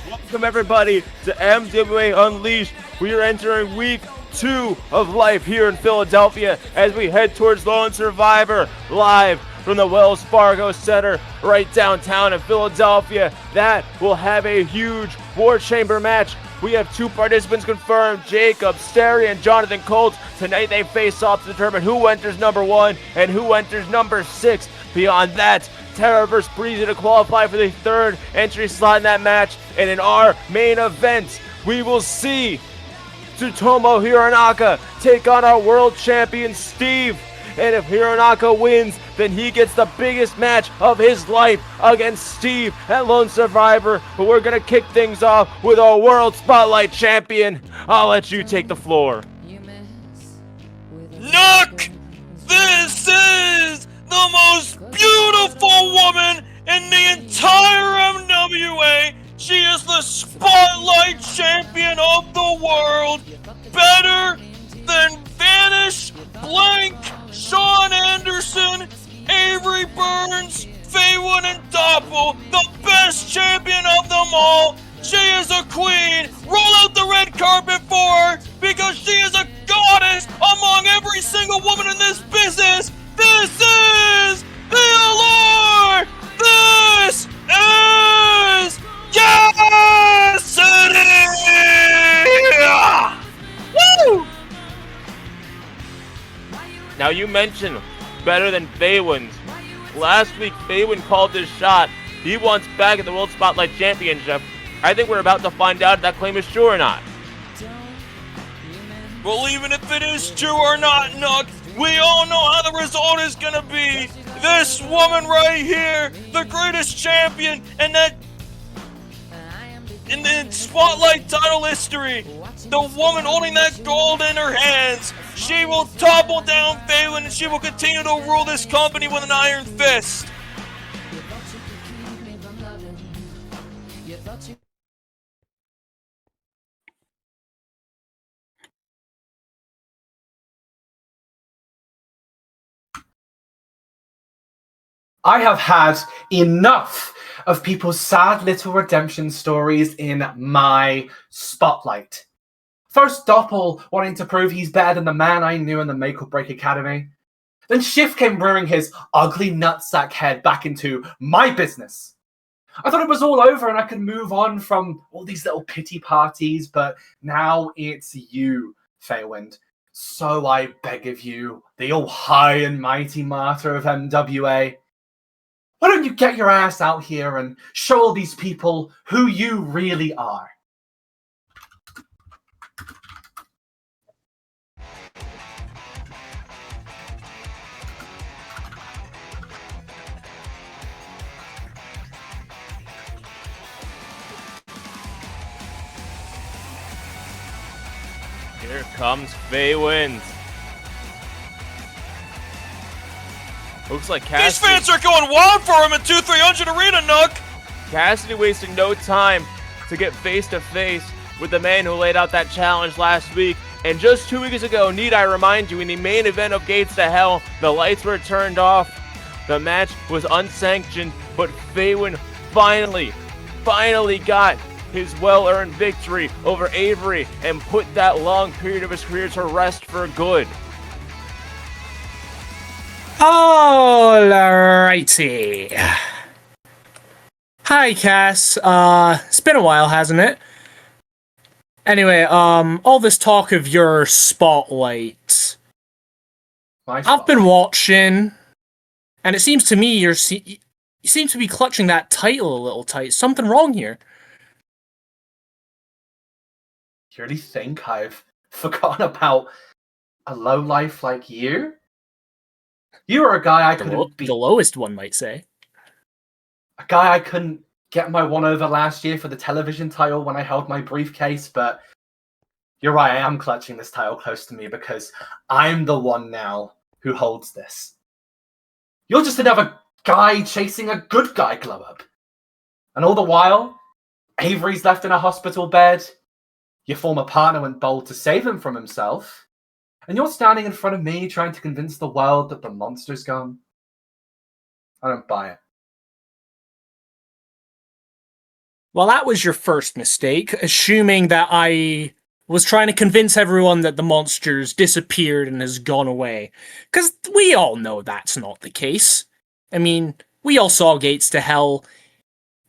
Welcome everybody to MWA Unleashed. We are entering week 2 of life here in Philadelphia as we head towards Lone Survivor live from the Wells Fargo Center right downtown in Philadelphia. That will have a huge War Chamber match. We have 2 participants confirmed, Jakob, Sterry, and Jonathan Colt. Tonight they face off to determine who enters number 1 and who enters number 6. Beyond that, Tarah versus Bhreezy to qualify for the 3rd entry slot in that match. And in our main event, we will see Tsutomu Hironaka take on our world champion Steve. And if Hironaka wins, then he gets the biggest match of his life against Steve at Lone Survivor. But we're going to kick things off with our World Spotlight champion. I'll let you take the floor. Nuck! This is the most beautiful woman in the entire MWA. She is the Spotlight champion of the world. Better than Vanish, Blank, Sean Anderson, Avery Burns, Faywin, and Doppel. The best champion of them all. She is a queen. Roll out the red carpet for her because she is a goddess among every single woman in this business. This is the Allure! This is Cassidy! Woo! Now you mentioned better than Faywin's. Last week, Faywin called his shot. He wants back at the World Spotlight Championship. I think we're about to find out if that claim is true or not. Well, even if it is true or not, Nuck, we all know how the result is gonna be. This woman right here, the greatest champion in the Spotlight title history, the woman holding that gold in her hands, she will topple down Faywin and she will continue to rule this company with an iron fist. I have had enough of people's sad little redemption stories in my spotlight. First, Doppel wanting to prove he's better than the man I knew in the Make or Break Academy. Then Schiff came rearing his ugly nutsack head back into my business. I thought it was all over and I could move on from all these little pity parties, but now it's you, Fairwind. So I beg of you, the all high and mighty martyr of MWA, why don't you get your ass out here and show all these people who you really are? Here comes Faywin. Looks like Cassidy. These fans are going wild for him in 2-300 Arena, Nuck! Cassidy wasting no time to get face to face with the man who laid out that challenge last week. And just 2 weeks ago, need I remind you, in the main event of Gates to Hell, the lights were turned off. The match was unsanctioned, but Faywin finally got his well-earned victory over Avery and put that long period of his career to rest for good. Alrighty. Hi, Cass. It's been a while, hasn't it? Anyway, all this talk of your spotlight. I've been watching, and it seems to me you seem to be clutching that title a little tight. Something wrong here? You really think I've forgotten about a lowlife like you? You are a guy I couldn't beat. The lowest one might say. A guy I couldn't get my one over last year for the television title when I held my briefcase, but you're right, I am clutching this title close to me because I'm the one now who holds this. You're just another guy chasing a good guy glow up. And all the while, Avery's left in a hospital bed, your former partner went bold to save him from himself, and you're standing in front of me trying to convince the world that the monster's gone. I don't buy it. Well, that was your first mistake, assuming that I was trying to convince everyone that the monster's disappeared and has gone away. Because we all know that's not the case. I mean, we all saw Gates to Hell.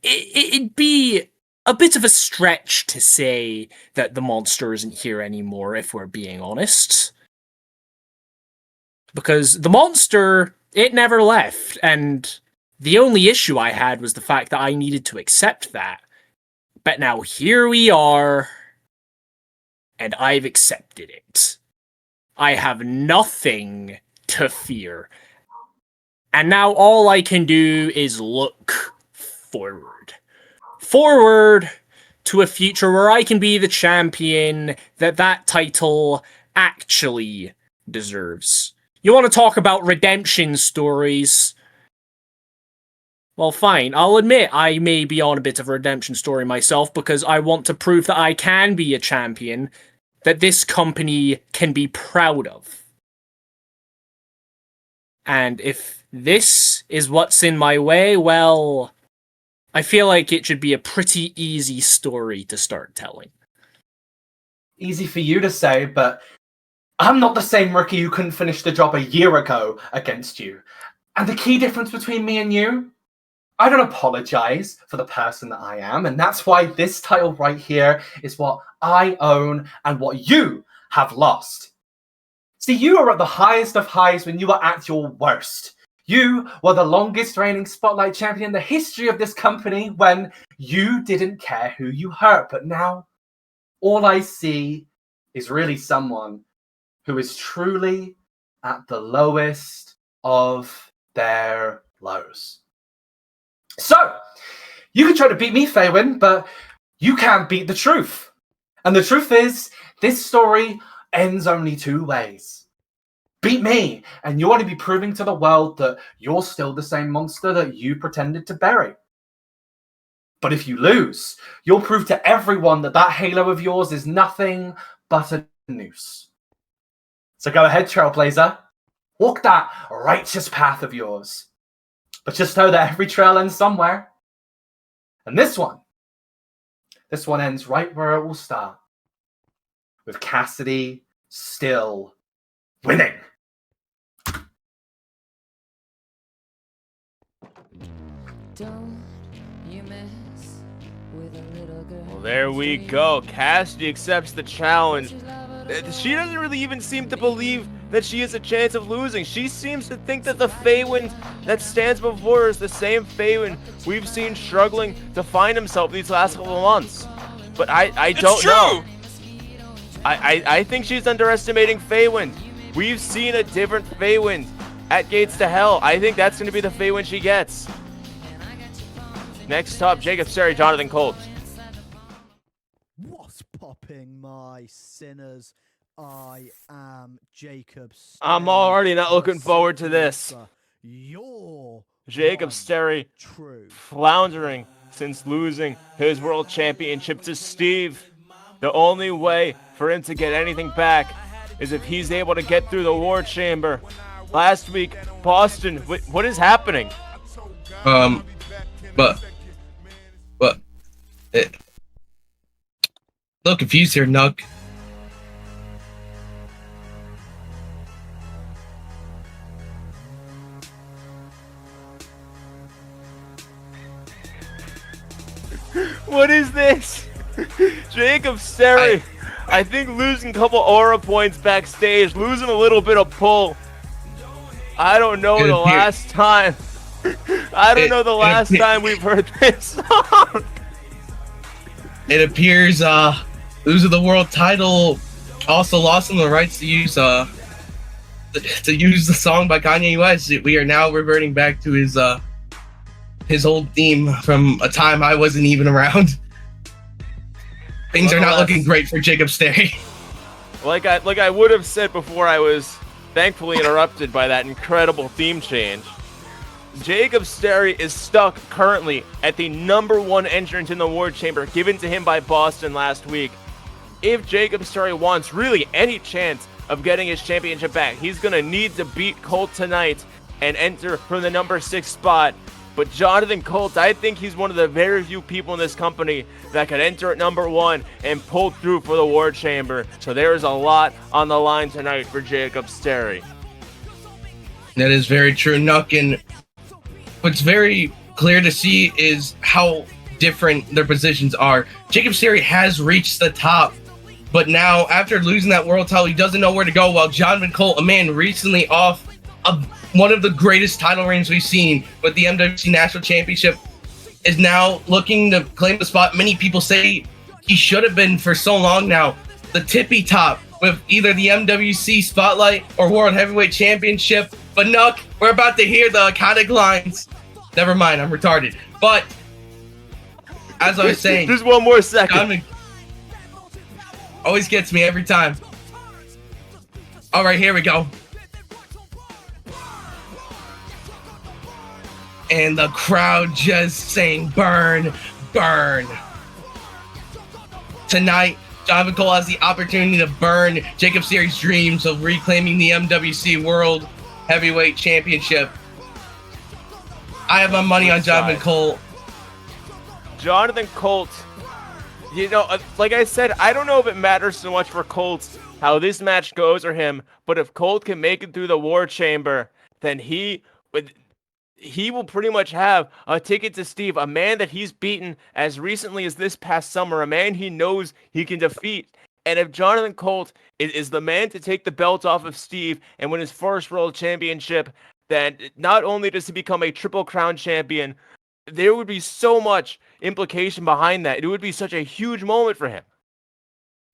It'd be a bit of a stretch to say that the monster isn't here anymore, if we're being honest. Because the monster, it never left, and the only issue I had was the fact that I needed to accept that. But now here we are, and I've accepted it. I have nothing to fear. And now all I can do is look forward. Forward to a future where I can be the champion that title actually deserves. You want to talk about redemption stories? Well, fine. I'll admit I may be on a bit of a redemption story myself because I want to prove that I can be a champion that this company can be proud of. And if this is what's in my way, well, I feel like it should be a pretty easy story to start telling. Easy for you to say, but I'm not the same rookie who couldn't finish the job a year ago against you. And the key difference between me and you? I don't apologize for the person that I am, and that's why this title right here is what I own and what you have lost. See, you are at the highest of highs when you are at your worst. You were the longest reigning Spotlight champion in the history of this company when you didn't care who you hurt. But now, all I see is really someone who is truly at the lowest of their lows. So, you can try to beat me, Faywin, but you can't beat the truth. And the truth is, this story ends only two ways. Beat me, and you want to be proving to the world that you're still the same monster that you pretended to bury. But if you lose, you'll prove to everyone that that halo of yours is nothing but a noose. So go ahead, Trailblazer. Walk that righteous path of yours. But just know that every trail ends somewhere. And this one ends right where it will start. With Cassidy still winning. Don't you mess with a little girl. Well, there we go. Cassidy accepts the challenge. She doesn't really even seem to believe that she has a chance of losing. She seems to think that the Faywin that stands before her is the same Faywin we've seen struggling to find himself these last couple of months. But I don't know. I think she's underestimating Faywin. We've seen a different Faywin at Gates to Hell. I think that's going to be the Faywin she gets. Next up, Jakob, Sterry, Jonathan, Colt. What's popping, my sinners? I am Jakob. I'm already not looking forward to this. Jakob Sterry floundering since losing his world championship to Steve. The only way for him to get anything back is if he's able to get through the war chamber. Last week, Boston, what is happening? But, a little confused here, Nuck. What is this? Jakob Sterry, I think losing a couple aura points backstage, losing a little bit of pull. I don't know the last time. I don't know the last time we've heard this song. It appears losing the world title also lost him the rights to use the song by Kanye West. We are now reverting back to his his old theme from a time I wasn't even around. Things are not looking great for Jakob Sterry. Like I would have said before, I was thankfully interrupted by that incredible theme change. Jakob Sterry is stuck currently at the #1 entrant in the Award Chamber given to him by Boston last week. If Jakob Sterry wants really any chance of getting his championship back, he's going to need to beat Colt tonight and enter from the #6 spot. But Jonathan Colt, I think he's one of the very few people in this company that could enter at #1 and pull through for the Award Chamber. So there is a lot on the line tonight for Jakob Sterry. That is very true, Nuck. And what's very clear to see is how different their positions are. Jakob Sterry has reached the top, but now after losing that world title, he doesn't know where to go. While Jonathan Colt, a man recently off of one of the greatest title reigns we've seen with the MWC National Championship, is now looking to claim the spot many people say he should have been for so long now. The tippy top with either the MWC Spotlight or World Heavyweight Championship. But Nuck, we're about to hear the iconic lines. Never mind, I'm retarded. But as I was saying, just one more second. Always gets me every time. All right, here we go. And the crowd just saying, burn, burn. Tonight, Jonathan Cole has the opportunity to burn Jakob Sterry's dreams of reclaiming the MWC World Heavyweight Championship. I have my money on Jonathan Cole. Jonathan Colt, you know, like I said, I don't know if it matters so much for Colt how this match goes or him, but if Colt can make it through the War Chamber, then he will pretty much have a ticket to Steve, a man that he's beaten as recently as this past summer, a man he knows he can defeat. And if Jonathan Colt is the man to take the belt off of Steve and win his first world championship, then not only does he become a Triple Crown champion, there would be so much implication behind that. It would be such a huge moment for him.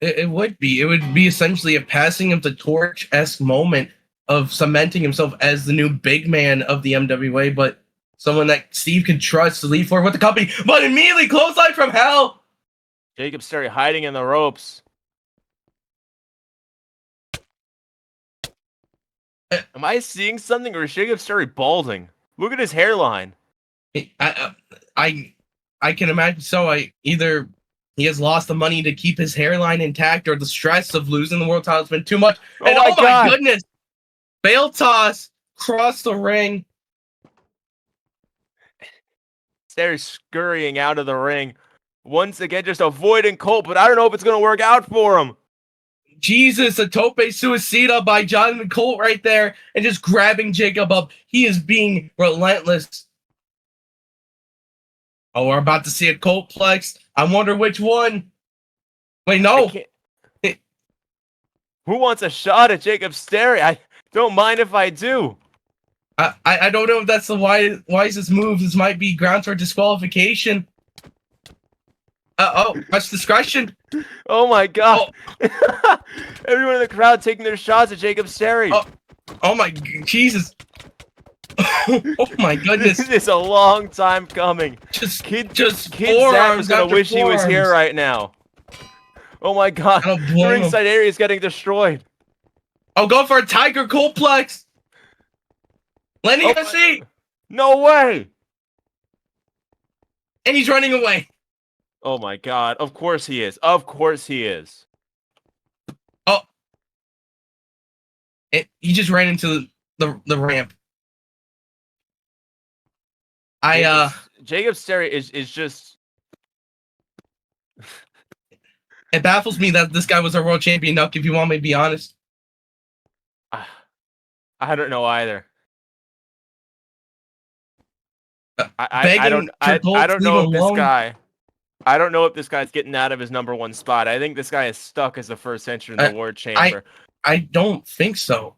It would be. It would be essentially a passing of the torch-esque moment of cementing himself as the new big man of the MWA, but someone that Steve can trust to lead forward with the company, but immediately clothesline from hell. Jakob Sterry hiding in the ropes. Am I seeing something, or is Jakob Sterry balding? Look at his hairline. I can imagine so. Either he has lost the money to keep his hairline intact, or the stress of losing the world title has been too much. And oh my goodness, Bale toss cross the ring. Sterry scurrying out of the ring. Once again, just avoiding Colt, but I don't know if it's going to work out for him. Jesus, a tope suicida by Jonathan Colt right there, and just grabbing Jakob up. He is being relentless. Oh, we're about to see a Colt flex. I wonder which one. Wait, no. Who wants a shot at Jakob Sterry? I don't mind if I do. I don't know if that's the wisest move. This might be grounds for disqualification. Much discretion. Oh my god. Oh. Everyone in the crowd taking their shots at Jakob Sterry. Oh my Jesus. Oh my goodness. This is a long time coming. Kid Zap is gonna wish he was here right now. Oh my god. The ringside area is getting destroyed. I'll go for a Tiger Coltplex. Landing a seat. No way. And he's running away. Oh my god. Of course he is. Of course he is. Oh. He just ran into the ramp. Jakob Sterry is just... It baffles me that this guy was our world champion, Nuck, if you want me to be honest. I don't know either. I don't know if this guy... I don't know if this guy's getting out of his #1 spot. I think this guy is stuck as the first entrant in the World Chamber. I don't think so.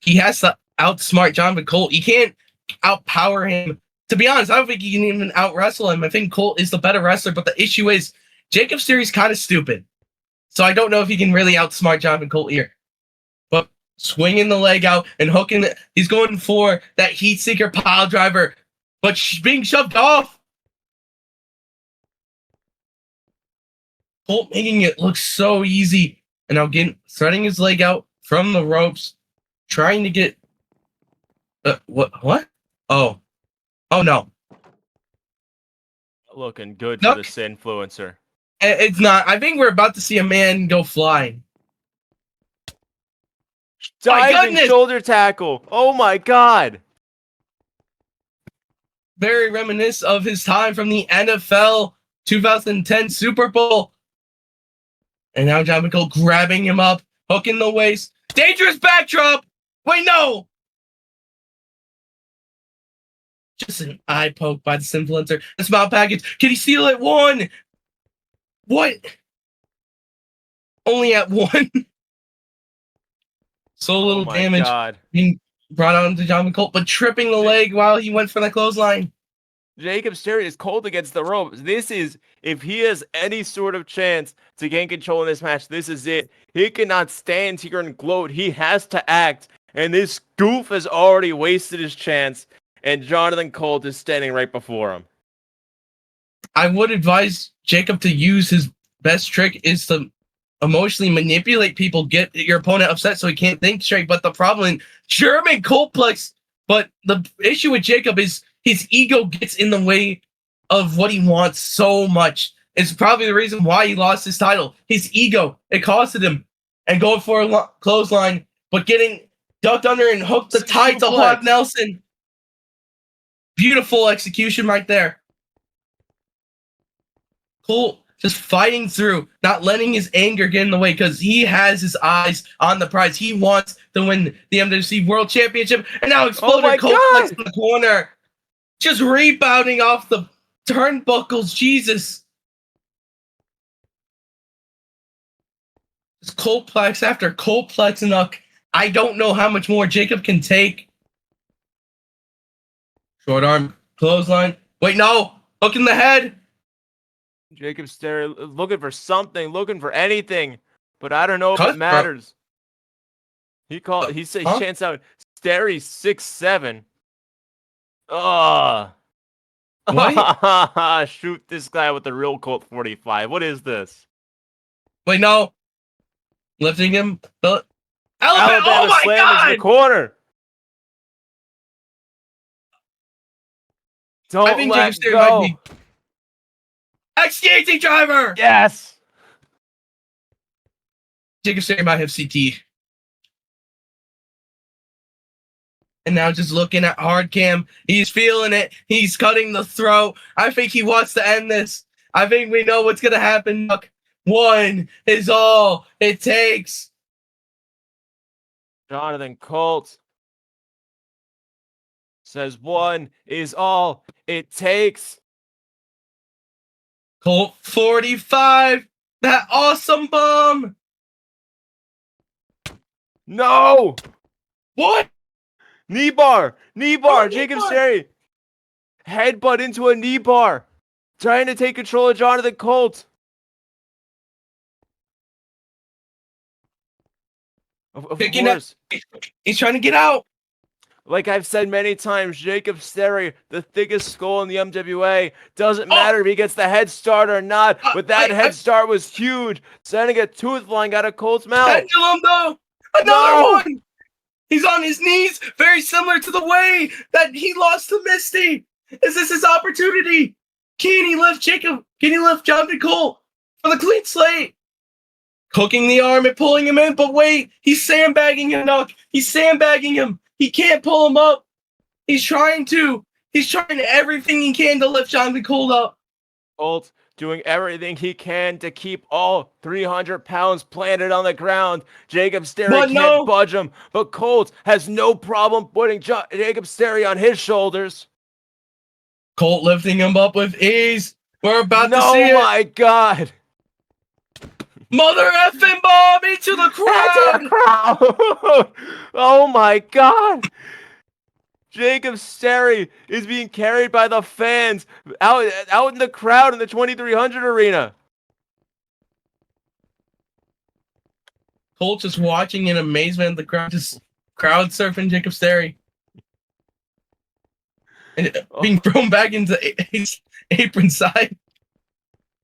He has to outsmart Jonathan Colt. He can't outpower him. To be honest, I don't think he can even out-wrestle him. I think Colt is the better wrestler, but the issue is Jakob Sterry's kind of stupid. So I don't know if he can really outsmart Jonathan Colt here. But swinging the leg out and hooking it, he's going for that heat seeker pile driver. but being shoved off. Colt making it look so easy. And now threading his leg out from the ropes, trying to get... what? Oh no. Looking good Nuck? for this influencer. It's not. I think we're about to see a man go flying. My Diving goodness! shoulder tackle. Oh my god. Very reminiscent of his time from the NFL 2010 Super Bowl. And now John McCole grabbing him up, hooking the waist. Dangerous backdrop! Wait, no! Just an eye poke by the influencer. The smile package. Can he steal it? One! What? Only at one. So little Oh my damage god. being brought on to John McCole, but tripping the leg while he went for the clothesline. Jakob Sterry is cold against the ropes. This is, if he has any sort of chance to gain control in this match, this is it. He cannot stand here and gloat. He has to act. And this goof has already wasted his chance. And Jonathan Colt is standing right before him. I would advise Jacob to use his best trick is to emotionally manipulate people, get your opponent upset so he can't think straight. But the problem, German Coltplex. But the issue with Jacob is his ego gets in the way of what he wants so much. It's probably the reason why he lost his title. His ego, it costed him. And going for a clothesline, but getting ducked under and hooked the tight to Hawk Nelson. Beautiful execution right there. Colt just fighting through, not letting his anger get in the way because he has his eyes on the prize. He wants to win the MWC World Championship. And now Exploder Coltplex in the corner. Just rebounding off the turnbuckles. Jesus. It's Coltplex after Coltplex and Nuck. I don't know how much more Jacob can take. Short arm, clothesline. Wait, no. Hook in the head. Jakob Sterry looking for something, looking for anything. But I don't know if it matters. He chants out Sterry 6'7". Oh. Shoot this guy with the real Colt 45. What is this? Wait, no. Lifting him. Alabama oh my slam God! into the corner. Don't I think let Jacob Sterry go. might be. XDAT driver! Yes. Jacob Sterry might have CT. And now just looking at hard cam. He's feeling it. He's cutting the throat. I think he wants to end this. I think we know what's going to happen. One is all it takes. Jonathan Colt says one is all it takes. Colt 45. That awesome bomb. No. What? Knee bar. Oh, Jakob knee bar. Sterry. Headbutt into a knee bar. Trying to take control of Jonathan Colt. Of course. He's trying to get out. Like I've said many times, Jakob Sterry, the thickest skull in the MWA. Doesn't matter if he gets the head start or not, but that head start was huge. Sending a tooth flying out of Colt's mouth. Pendulum, though. Another one. He's on his knees, very similar to the way that he lost to Misty. Is this his opportunity? Can he lift Jacob? Can he lift Jonathan Colt for the clean slate? Hooking the arm and pulling him in, but wait, he's sandbagging him, Nuck. He's sandbagging him. He can't pull him up. He's trying everything he can to lift Jonathan Colt up. Colt doing everything he can to keep all 300 pounds planted on the ground. Jakob Sterry can't budge him, but Colt has no problem putting Jakob Sterry on his shoulders. Colt lifting him up with ease. We're about to see it. Oh my God. Mother effing bomb into the crowd. Oh my God. Jakob Sterry is being carried by the fans out in the crowd in the 2300 arena. Colt just watching in amazement. The crowd just crowd surfing Jakob Sterry. and being thrown back into his apron side.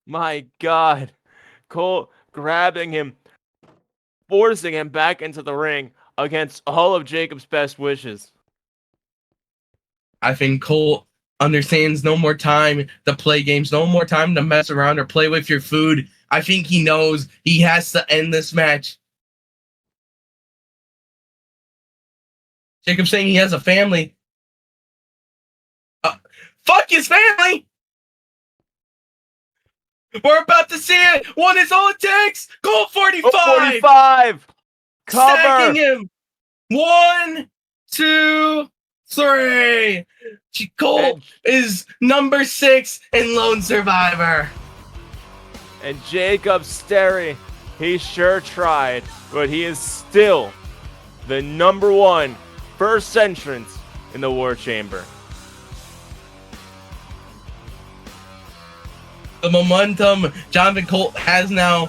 My God. Colt grabbing him, forcing him back into the ring against all of Jakob's best wishes. I think Colt understands no more time to play games, no more time to mess around or play with your food. I think he knows he has to end this match. Jakob saying he has a family. Fuck his family! We're about to see it. One is all it takes. Colt 45. 45. Cover. Stacking him. 1, 2, 3. Colt is number 6 in Lone Survivor. And Jakob Sterry, he sure tried, but he is still the number 1 first entrant in the War Chamber. The momentum Jonathan Colt has now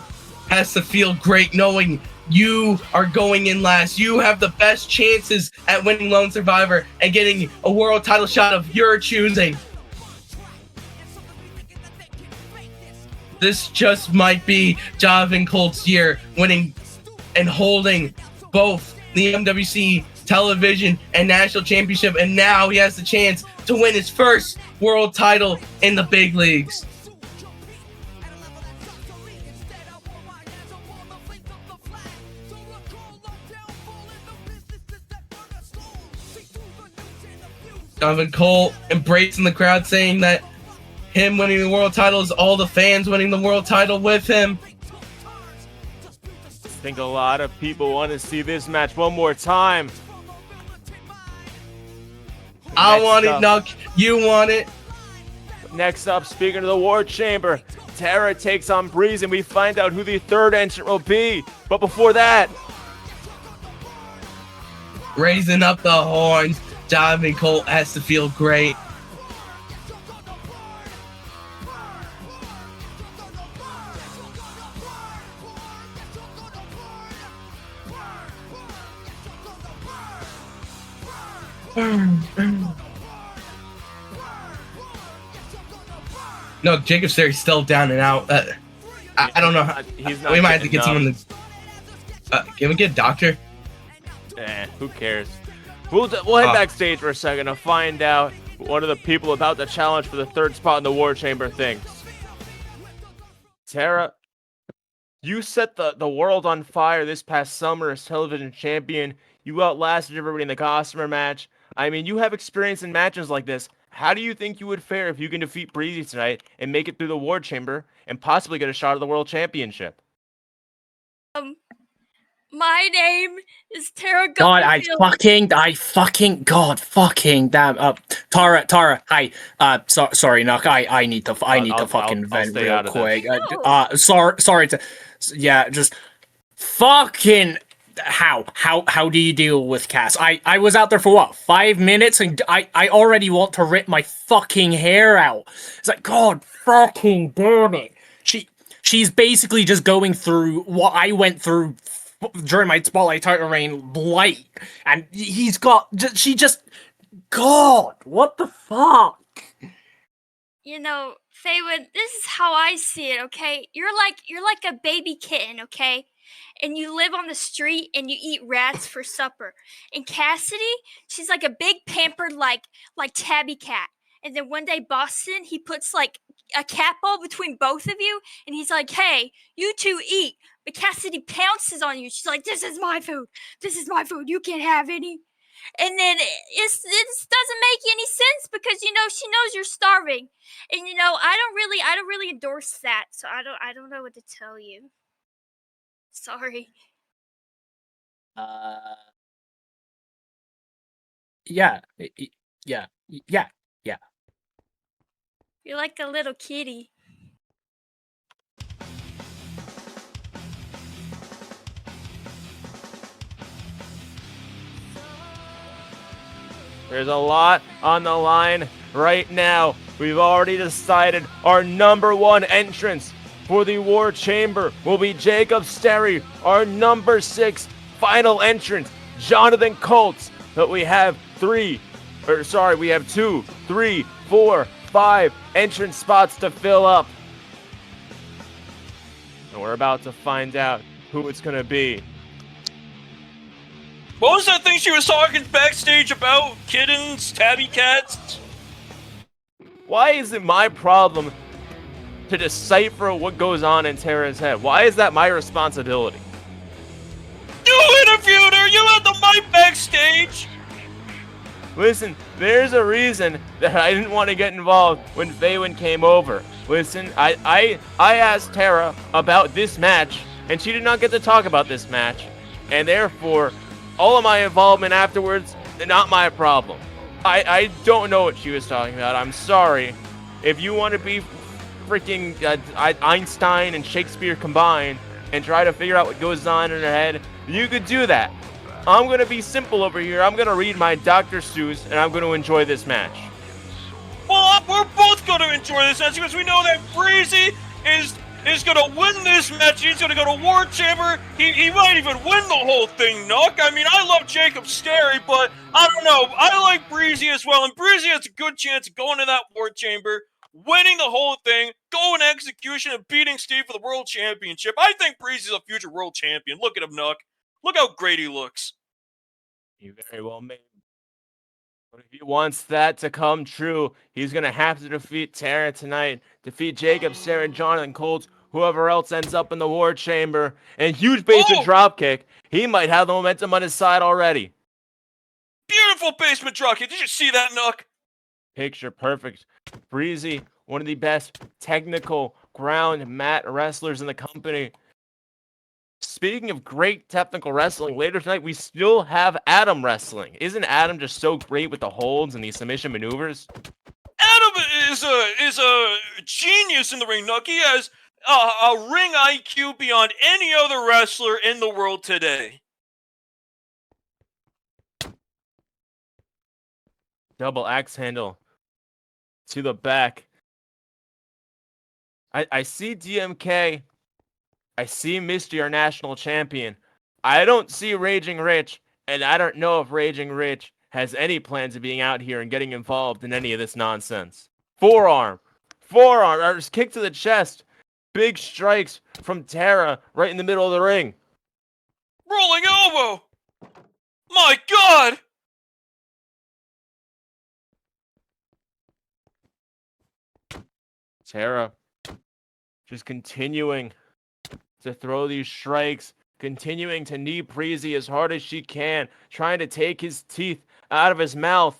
has to feel great knowing you are going in last. You have the best chances at winning Lone Survivor and getting a world title shot of your choosing. This just might be Jonathan Colt's year, winning and holding both the MWC television and national championship, and now he has the chance to win his first world title in the big leagues. Jonathan Colt embracing the crowd, saying that him winning the world title is all the fans winning the world title with him. I think a lot of people want to see this match one more time. I want it, Nuck. You want it. Next up, speaking of the War Chamber, Tarah takes on Bhreezy, and we find out who the third entrant will be. But before that, raising up the horns, Jonathan Colt has to feel great. No, Jakob Sterry's still down and out. I don't know. He's not we might have to get enough. someone to. Can we get a doctor? Who cares? We'll head backstage for a second to find out what one of the people about to challenge for the third spot in the War Chamber thinks. Tarah, you set the world on fire this past summer as television champion. You outlasted everybody in the Gossamer match. I mean, you have experience in matches like this. How do you think you would fare if you can defeat Bhreezy tonight and make it through the War Chamber and possibly get a shot at the World Championship? My name is Tarah. God, Tarah, hi. Sorry, Nuck. I need to fucking vent real quick. Sorry to, yeah, just fucking. How do you deal with Cass? I was out there for what, 5 minutes, and I already want to rip my fucking hair out. It's like, God fucking damn it. She's basically just going through what I went through during my Spotlight title reign light, and God, what the fuck? You know, Faywin, this is how I see it, okay? You're like a baby kitten, okay? And you live on the street and you eat rats for supper. And Cassidy, she's like a big pampered like tabby cat. And then one day Boston, he puts like a cat ball between both of you, and he's like, "Hey, you two eat." But Cassidy pounces on you. She's like, "This is my food. This is my food. You can't have any." And then it doesn't make any sense because she knows you're starving, and I don't really endorse that. So I don't know what to tell you. Sorry. Yeah. You're like a little kitty. There's a lot on the line right now. We've already decided our number 1 entrance for the War Chamber will be Jakob Sterry. Our number 6 final entrant, Jonathan Colt. But we have 3 or sorry, we have 2, 3, 4, 5 entrance spots to fill up. And we're about to find out who it's gonna be. What was that thing she was talking backstage about? Kittens, tabby cats? Why is it my problem to decipher what goes on in Tarah's head? Why is that my responsibility? You interviewed her! You had the mic backstage! Listen, there's a reason that I didn't want to get involved when Faywin came over. Listen, I asked Tarah about this match, and she did not get to talk about this match. And therefore, all of my involvement afterwards, not my problem. I don't know what she was talking about. I'm sorry. If you want to be freaking Einstein and Shakespeare combined and try to figure out what goes on in her head, you could do that. I'm going to be simple over here. I'm going to read my Dr. Seuss, and I'm going to enjoy this match. Well, we're both going to enjoy this match because we know that Bhreezy is going to win this match. He's going to go to War Chamber. He might even win the whole thing, Nuck. I mean, I love Jakob Sterry, but I don't know. I like Bhreezy as well, and Bhreezy has a good chance of going to that War Chamber, winning the whole thing, going to execution, and beating Steve for the World Championship. I think Bhreezy's a future World Champion. Look at him, Nuck. Look how great he looks. You very well may. But if he wants that to come true, he's going to have to defeat Tarah tonight, defeat Jakob, Sarah, Jonathan, Colt, whoever else ends up in the War Chamber, and huge basement dropkick. He might have the momentum on his side already. Beautiful basement dropkick. Did you see that, Nuck? Picture perfect. Bhreezy, one of the best technical ground mat wrestlers in the company. Speaking of great technical wrestling, later tonight we still have Adam wrestling. Isn't Adam just so great with the holds and the submission maneuvers? Adam is a genius in the ring, Nuck. He has a ring IQ beyond any other wrestler in the world today. Double axe handle to the back. I see DMK. I see Misty, our national champion. I don't see Raging Rich, and I don't know if Raging Rich has any plans of being out here and getting involved in any of this nonsense. Forearm, or just kick to the chest. Big strikes from Tarah right in the middle of the ring. Rolling elbow. My God. Tarah just continuing to throw these strikes, continuing to knee Bhreezy as hard as she can, trying to take his teeth out of his mouth.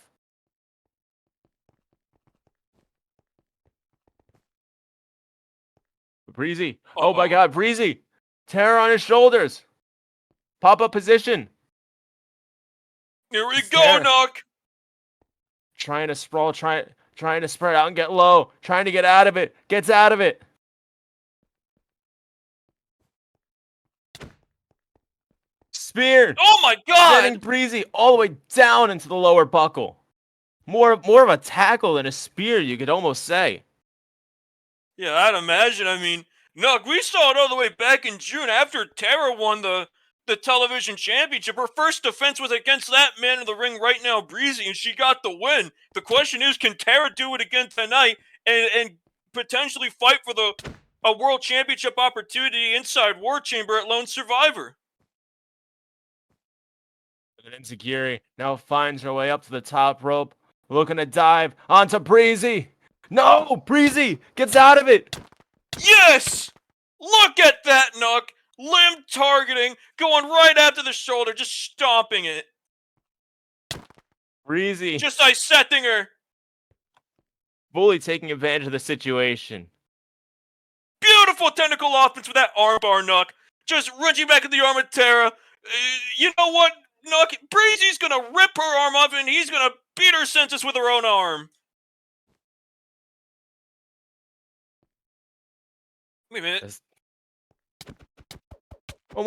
Bhreezy, oh my God, Bhreezy, Tarah on his shoulders. Pop-up position. Here we go, Nuck. Trying to sprawl, trying to spread out and get low, trying to get out of it, gets out of it. Spear. Oh my God! Getting Bhreezy all the way down into the lower buckle. More of a tackle than a spear, you could almost say. Yeah, I'd imagine. I mean, Nuck, we saw it all the way back in June after Tarah won the television championship. Her first defense was against that man in the ring right now, Bhreezy, and she got the win. The question is, can Tarah do it again tonight and potentially fight for a world championship opportunity inside War Chamber at Lone Survivor? And Enziguri now finds her way up to the top rope, looking to dive onto Bhreezy. No! Bhreezy gets out of it! Yes! Look at that, Nuck! Limb targeting, going right after the shoulder, just stomping it. Bhreezy just dissecting her. Fully taking advantage of the situation. Beautiful technical offense with that armbar, Nuck. Just wrenching back at the arm of Tarah. You know what, Nuck? Bhreezy's gonna rip her arm off and he's gonna beat her senseless with her own arm. Wait a minute. Oh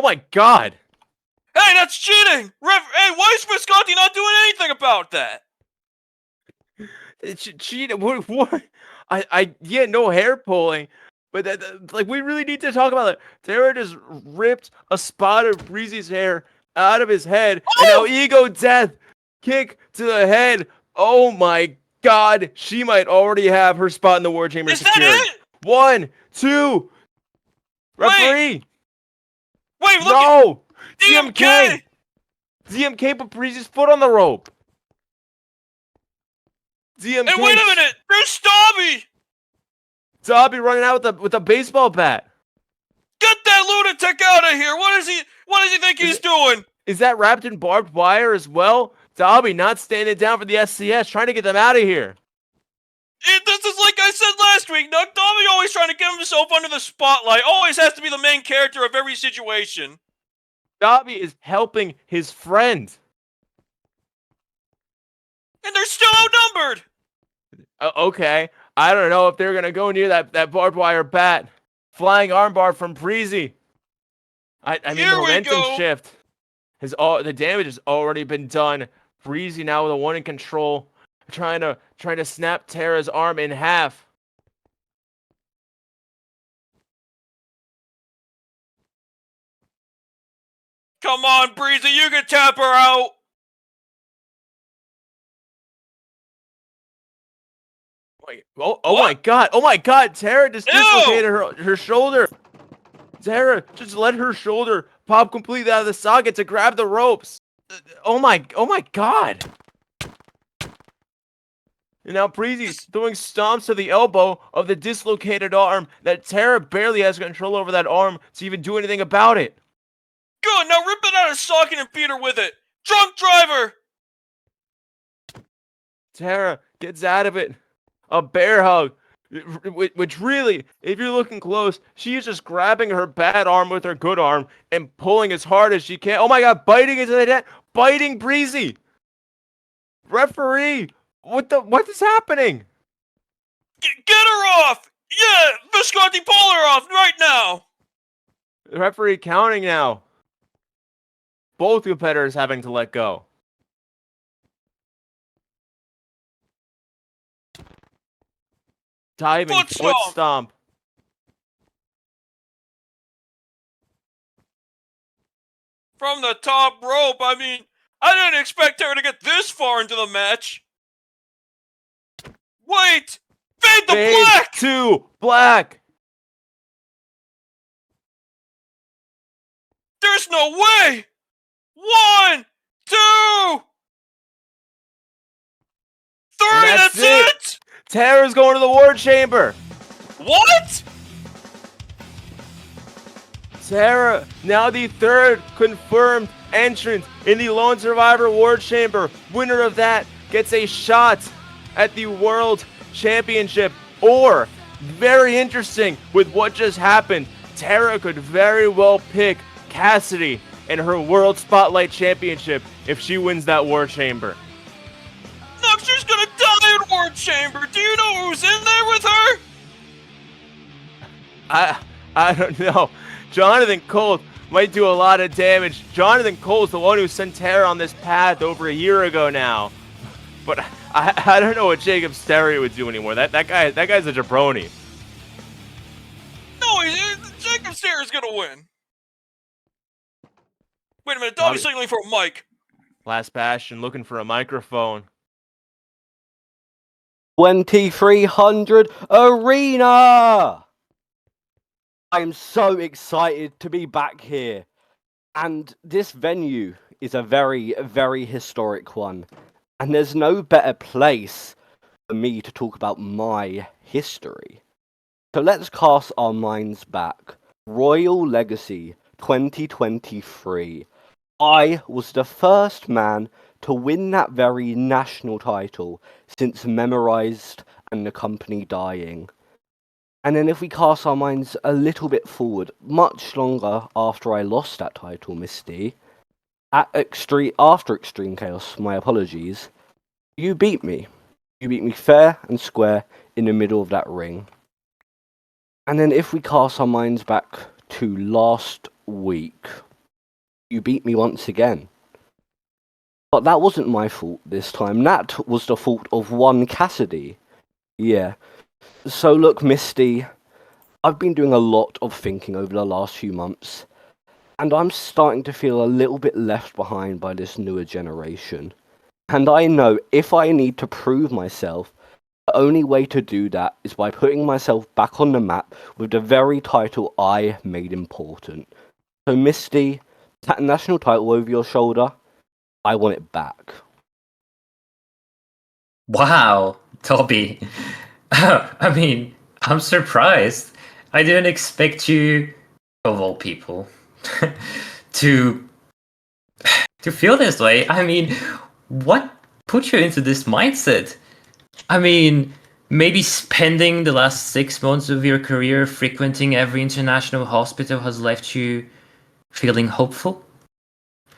my God! Hey, that's cheating! Hey, why is Visconti not doing anything about that? It's cheating. What? Yeah, no hair pulling, but like we really need to talk about it. Tarah just ripped a spot of Bhreezy's hair out of his head, and now Ego Death kick to the head. Oh my God, she might already have her spot in the War Chamber Is secured. that it? 1, 2. Referee. Wait, look No. at DMK. DMK put Bhreezy's foot on the rope. DMK. Hey, wait a minute. There's Dobby. Dobby running out with a baseball bat. Get that lunatic out of here. What does he think he's doing? Is that wrapped in barbed wire as well? Dobby not standing down for the SCS, trying to get them out of here. This is like I said last week, Nuck. Dobby always trying to get himself under the spotlight. Always has to be the main character of every situation. Dobby is helping his friend. And they're still outnumbered. Okay. I don't know if they're going to go near that barbed wire bat. Flying armbar from Bhreezy. I mean, Here the we momentum go. shift. The damage has already been done. Bhreezy now with a one in control. Trying to snap Tarah's arm in half. Come on, Bhreezy, you can tap her out. Wait, oh my God. Oh my God. Tarah just dislocated her shoulder. Tarah just let her shoulder pop completely out of the socket to grab the ropes. Oh my God. And now Bhreezy's throwing stomps to the elbow of the dislocated arm that Tarah barely has control over that arm to even do anything about it. Good, now rip it out of socket and beat her with it. Drunk driver. Tarah gets out of it. A bear hug. Which really, if you're looking close, she's just grabbing her bad arm with her good arm and pulling as hard as she can. Oh my God, biting into the net. Biting Bhreezy. Referee. What is happening? Get her off! Yeah, Visconti, pull her off right now! The referee counting now. Both competitors having to let go. Diving foot stomp. From the top rope, I mean, I didn't expect her to get this far into the match. Wait! Fade the black! To black! There's no way! 1, 2, 3, that's it! Tarah's going to the War Chamber! What? Tarah, now the third confirmed entrant in the Lone Survivor War Chamber. Winner of that gets a shot at the World Championship. Or, very interesting with what just happened, Tarah could very well pick Cassidy in her World Spotlight Championship if she wins that War Chamber. Nuck, she's gonna die in War Chamber. Do you know who's in there with her? I don't know. Jonathan Colt might do a lot of damage. Jonathan Colt's the one who sent Tarah on this path over a year ago now. But I don't know what Jakob Sterry would do anymore. That guy's a jabroni. No, Jakob Sterry's gonna win. Wait a minute, Dobby's signaling for a mic. Last Bastion looking for a microphone. 2300 Arena! I'm so excited to be back here. And this venue is a very, very historic one. And there's no better place for me to talk about my history. So let's cast our minds back. Royal Legacy 2023. I was the first man to win that very national title since Memorized and the company dying. And then if we cast our minds a little bit forward, much longer after I lost that title, Misty, after Extreme Chaos, my apologies, you beat me. You beat me fair and square in the middle of that ring. And then if we cast our minds back to last week, you beat me once again. But that wasn't my fault this time. That was the fault of one Cassidy. Yeah. So look, Misty, I've been doing a lot of thinking over the last few months, and I'm starting to feel a little bit left behind by this newer generation. And I know if I need to prove myself, the only way to do that is by putting myself back on the map with the very title I made important. So Misty, that national title over your shoulder, I want it back. Wow, Dobby. I mean, I'm surprised. I didn't expect you, of all people, to feel this way. I mean, what put you into this mindset? I mean, maybe spending the last 6 months of your career frequenting every international hospital has left you feeling hopeful?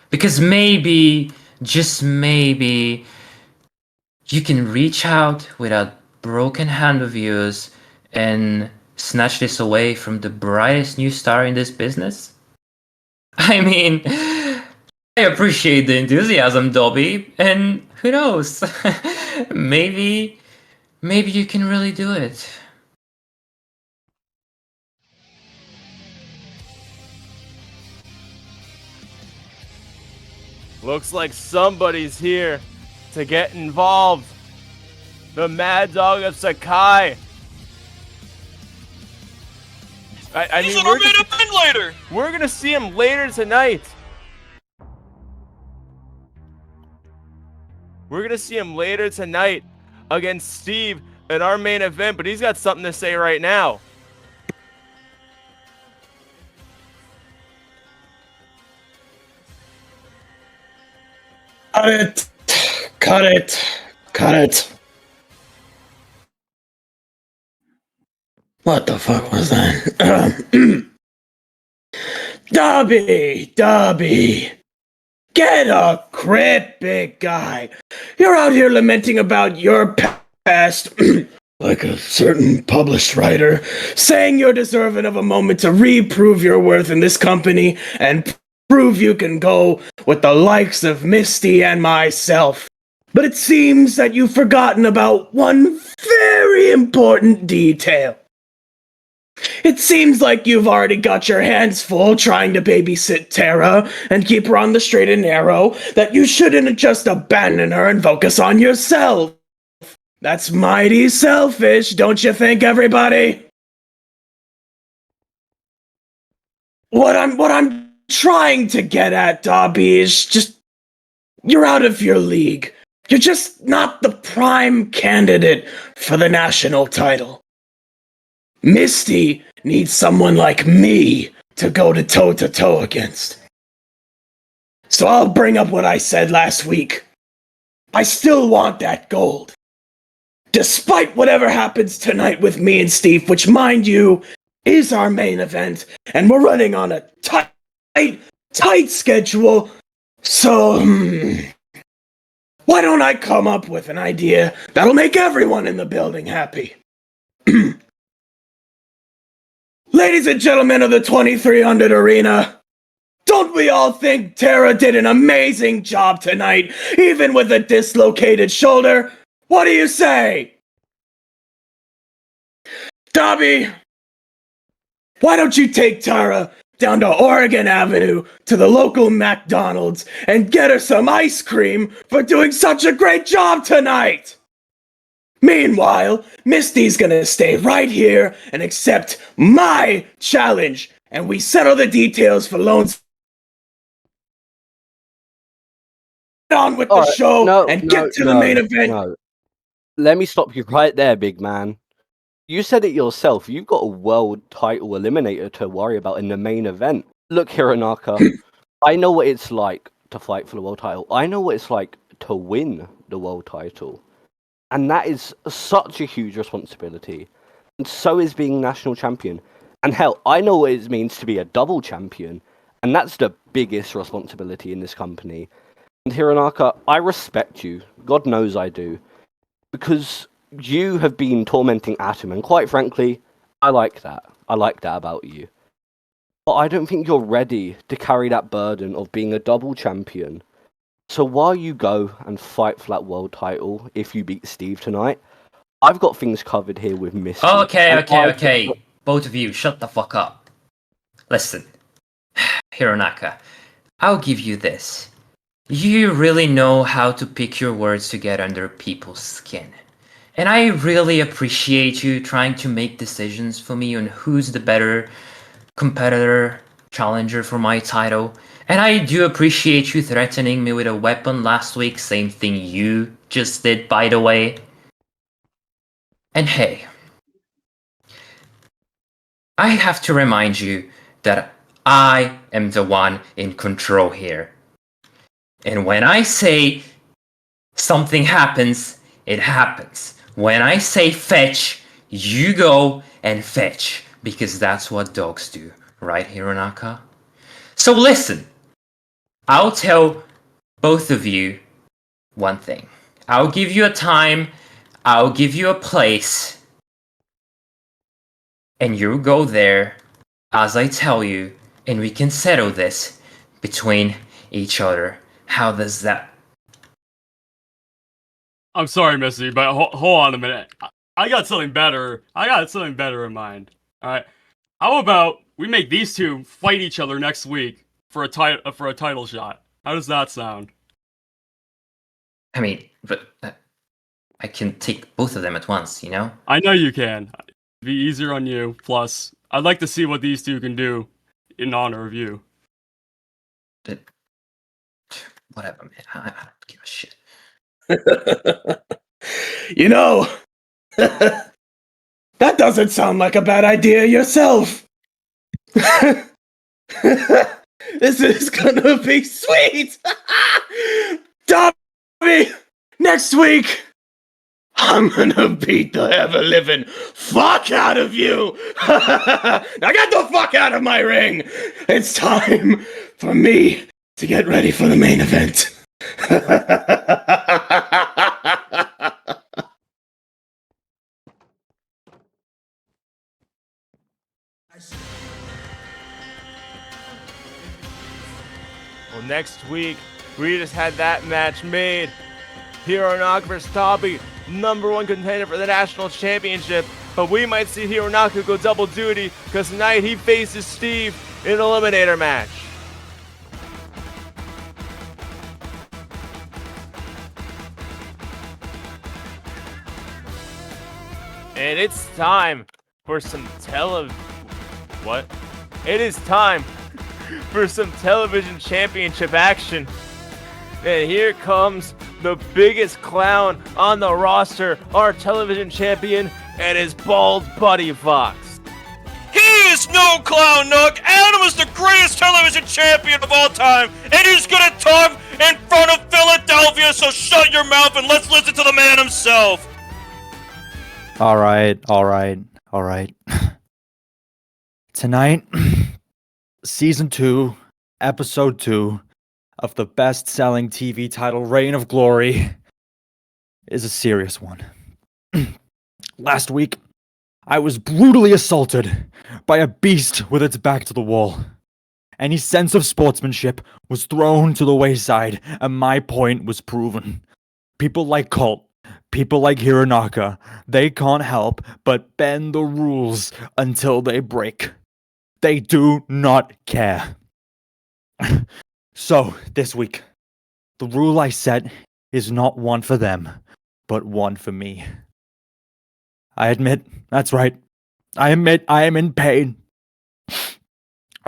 Because maybe, just maybe, you can reach out with a broken hand of yours and snatch this away from the brightest new star in this business? I mean, I appreciate the enthusiasm, Dobby, and who knows? maybe you can really do it. Looks like somebody's here to get involved. The Mad Dog of Sakai. I He's mean, in our main event later. we're gonna see him later tonight. We're gonna see him later tonight against Steve in our main event, but he's got something to say right now. Cut it! Cut it! Cut it! What the fuck was that? Dobby! Get a grip, big guy! You're out here lamenting about your past, like a certain published writer, saying you're deserving of a moment to reprove your worth in this company and prove you can go with the likes of Misty and myself. But it seems that you've forgotten about one very important detail. It seems like you've already got your hands full trying to babysit Tarah and keep her on the straight and narrow, that you shouldn't just abandon her and focus on yourself. That's mighty selfish, don't you think, everybody? What I'm trying to get at, Dobby, is just you're out of your league. You're just not the prime candidate for the national title. Misty needs someone like me to go to toe against. So I'll bring up what I said last week. I still want that gold. Despite whatever happens tonight with me and Steve, which, mind you, is our main event, and we're running on a tight schedule. So, why don't I come up with an idea that'll make everyone in the building happy? Ladies and gentlemen of the 2300 Arena, don't we all think Tarah did an amazing job tonight, even with a dislocated shoulder? What do you say? Dobby, why don't you take Tarah down to Oregon Avenue to the local McDonald's and get her some ice cream for doing such a great job tonight? Meanwhile, Misty's gonna stay right here and accept my challenge, and we settle the details for loans. Get on with the show and get to the main event. No. Let me stop you right there, big man. You said it yourself. You've got a world title eliminator to worry about in the main event. Look, Hironaka, I know what it's like to fight for the world title. I know what it's like to win the world title. And that is such a huge responsibility. And so is being national champion. And hell, I know what it means to be a double champion. And that's the biggest responsibility in this company. And Hironaka, I respect you. God knows I do. Because you have been tormenting Atom. And quite frankly, I like that. I like that about you. But I don't think you're ready to carry that burden of being a double champion. So while you go and fight for that world title, if you beat Steve tonight, I've got things covered here with Misty. Okay. Both of you, shut the fuck up. Listen, Hironaka, I'll give you this. You really know how to pick your words to get under people's skin. And I really appreciate you trying to make decisions for me on who's the better competitor, challenger for my title. And I do appreciate you threatening me with a weapon last week, same thing you just did, by the way. And hey, I have to remind you that I am the one in control here. And when I say something happens, it happens. When I say fetch, you go and fetch. Because that's what dogs do. Right, Hironaka? So listen. I'll tell both of you one thing. I'll give you a time. I'll give you a place. And you go there as I tell you. And we can settle this between each other. How does that? I'm sorry, Missy, but hold on a minute. I got something better. I got something better in mind. All right. How about we make these two fight each other next week for a title shot? How does that sound? I mean, but I can take both of them at once, you know? I know you can. It'd be easier on you. Plus, I'd like to see what these two can do in honor of you. But whatever, man. I don't give a shit. You know, that doesn't sound like a bad idea yourself. This is gonna be sweet. Dobby, next week, I'm gonna beat the ever living fuck out of you. Now get the fuck out of my ring. It's time for me to get ready for the main event. Well, next week, we just had that match made. Hironaka vs. Dobby, #1 contender for the national championship. But we might see Hironaka go double duty because tonight he faces Steve in an Eliminator match. And it's time for some What? It is time for some television championship action. And here comes the biggest clown on the roster, our television champion, and his bald buddy Fox. He is no clown, Nuck. Adam is the greatest television champion of all time, and he's gonna talk in front of Philadelphia, so shut your mouth and let's listen to the man himself. All right. Tonight, Season 2, Episode 2 of the best-selling TV title Reign of Glory is a serious one. Last week, I was brutally assaulted by a beast with its back to the wall. Any sense of sportsmanship was thrown to the wayside, and my point was proven. People like Colt, people like Hironaka, they can't help but bend the rules until they break. They do not care. So, this week, the rule I set is not one for them, but one for me. I admit, that's right. I admit I am in pain.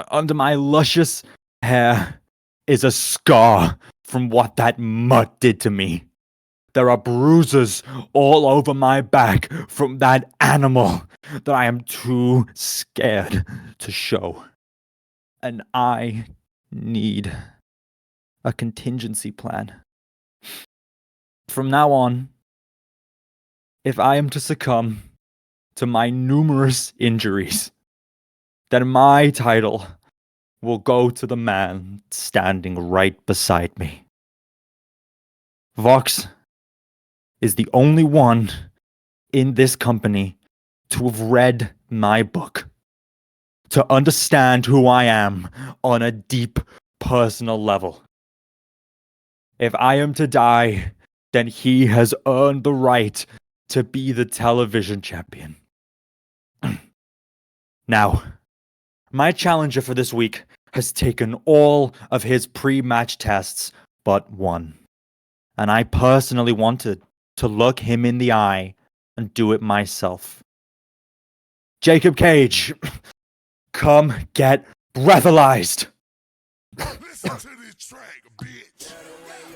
Under my luscious hair is a scar from what that mutt did to me. There are bruises all over my back from that animal that I am too scared to show. And I need a contingency plan. From now on, if I am to succumb to my numerous injuries, then my title will go to the man standing right beside me. Vox is the only one in this company to have read my book, to understand who I am on a deep personal level. If I am to die, then he has earned the right to be the television champion. Now, my challenger for this week has taken all of his pre-match tests but one. And I personally wanted to look him in the eye and do it myself. Jacob Cage, come get breathalyzed.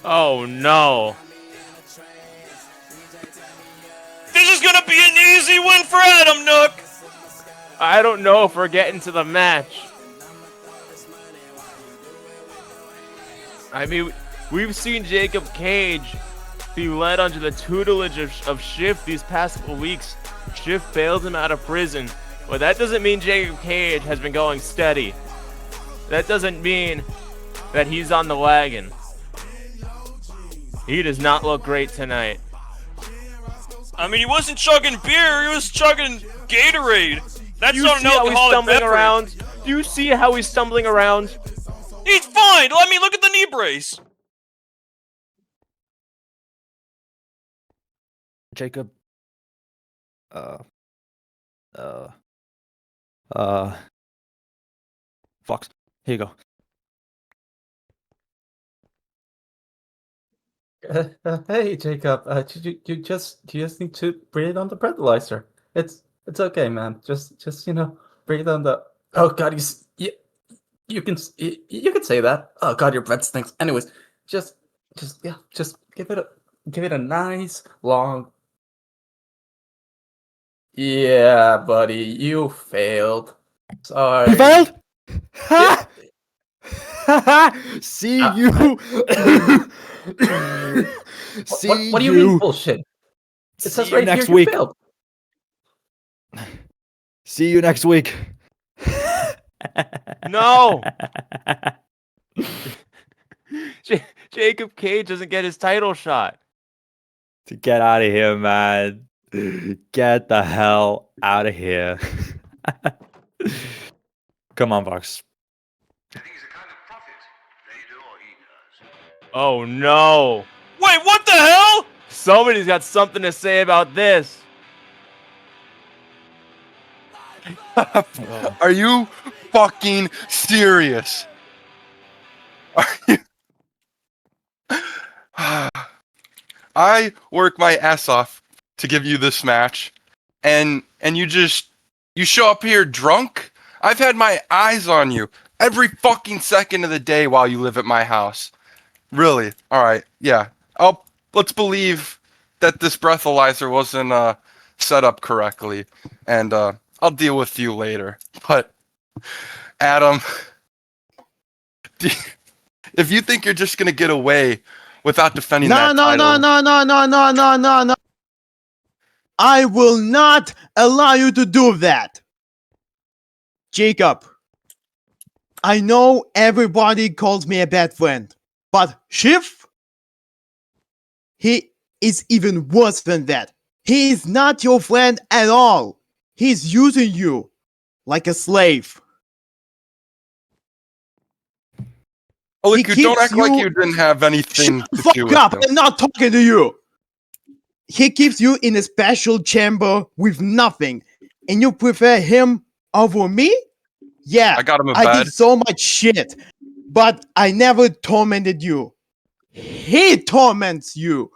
Oh no. This is gonna be an easy win for Adam, Nuck. I don't know if we're getting to the match. I mean, we've seen Jacob Cage be led under the tutelage of Shift these past couple weeks. Shift bailed him out of prison, but that doesn't mean Jacob Cage has been going steady. That doesn't mean that he's on the wagon. He does not look great tonight. I mean, he wasn't chugging beer, he was chugging Gatorade. That's not an alcoholic beverage. Around? Do you see how he's stumbling around? He's fine. Let me look at the knee brace. Jacob. Fox. Here you go. Hey, Jacob. You just need to breathe on the breathalyzer. It's okay, man. Just breathe on the. Oh God, you can say that. Oh God, your breath stinks. Anyways, just give it a nice long. Yeah, buddy, you failed. Sorry. You failed? Ha! See you. See what do you mean bullshit? It says right next here week. you failed. See you next week. No! Jacob Cage doesn't get his title shot. To get out of here, man. Get the hell out of here. Come on, Vox. Oh no! Wait, what the hell? Somebody's got something to say about this. Are you fucking serious? Are you? I work my ass off to give you this match, and you show up here drunk? I've had my eyes on you every fucking second of the day while you live at my house. Really? All right. Yeah. Let's believe that this breathalyzer wasn't set up correctly, and I'll deal with you later. But Adam, if you think you're just gonna get away without defending that title, No. I will not allow you to do that. Jacob, I know everybody calls me a bad friend, but Schiff, he is even worse than that. He is not your friend at all. He's using you like a slave. oh, look, you don't act like you didn't have anything to do with Fuck up! him. I'm not talking to you. He keeps you in a special chamber with nothing, and you prefer him over me? Yeah, I got him a I bed. did so much shit, but I never tormented you. He torments you.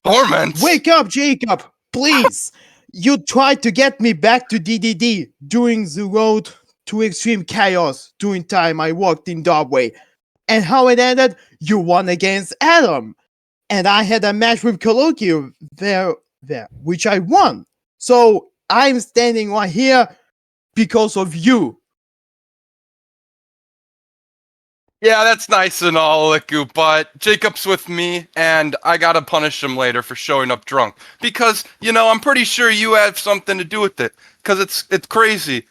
Torments? Wake up, Jacob, please. You tried to get me back to DDD during the road to extreme chaos during time I worked in Dobby. And how it ended, you won against Adam. And I had a match with Colloquio there, which I won. So I'm standing right here because of you. Yeah, that's nice and all, Liku, but Jacob's with me, and I gotta punish him later for showing up drunk. Because, I'm pretty sure you have something to do with it. Because it's crazy.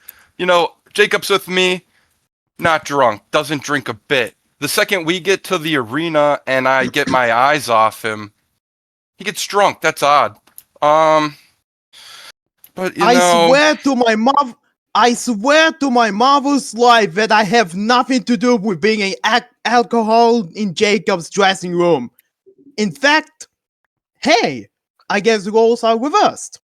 Jacob's with me, not drunk, doesn't drink a bit. The second we get to the arena and I get my eyes off him, he gets drunk. That's odd. But I swear to my marvelous life that I have nothing to do with being alcohol in Jacob's dressing room. In fact, hey, I guess roles are reversed.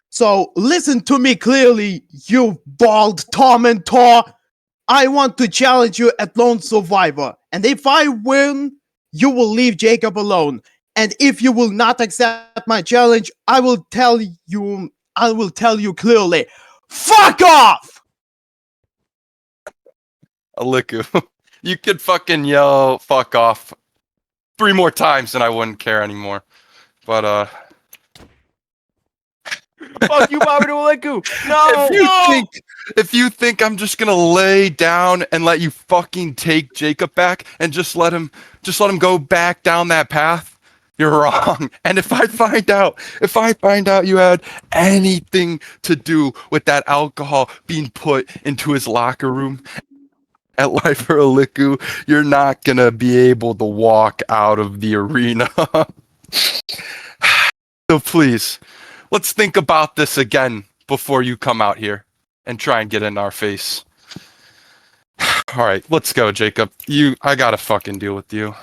So listen to me clearly, you bald tormentor. I want to challenge you at Lone Survivor. And if I win, you will leave Jacob alone. And if you will not accept my challenge, I will tell you clearly. Fuck off! Aliku, you could fucking yell fuck off 3 more times and I wouldn't care anymore. But Fuck you, Bobby Aliku! No! if you think I'm just gonna lay down and let you fucking take Jacob back and just let him go back down that path, you're wrong. And if I find out you had anything to do with that alcohol being put into his locker room at Life for Aliku, you're not gonna be able to walk out of the arena. So please, let's think about this again before you come out here and try and get in our face. All right, let's go, Jacob. I gotta fucking deal with you.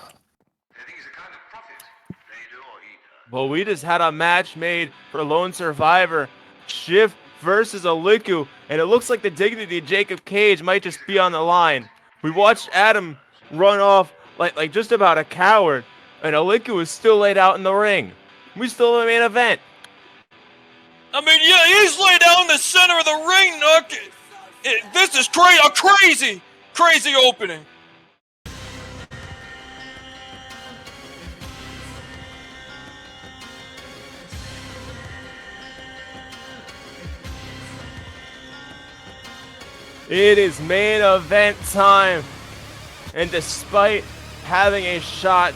Well, we just had a match made for Lone Survivor. Shift versus Aliku, and it looks like the dignity of Jacob Cage might just be on the line. We watched Adam run off like just about a coward, and Aliku is still laid out in the ring. We still have the main event. I mean, yeah, he's laid out in the center of the ring, Nuck. This is crazy opening. It is main event time. And despite having a shot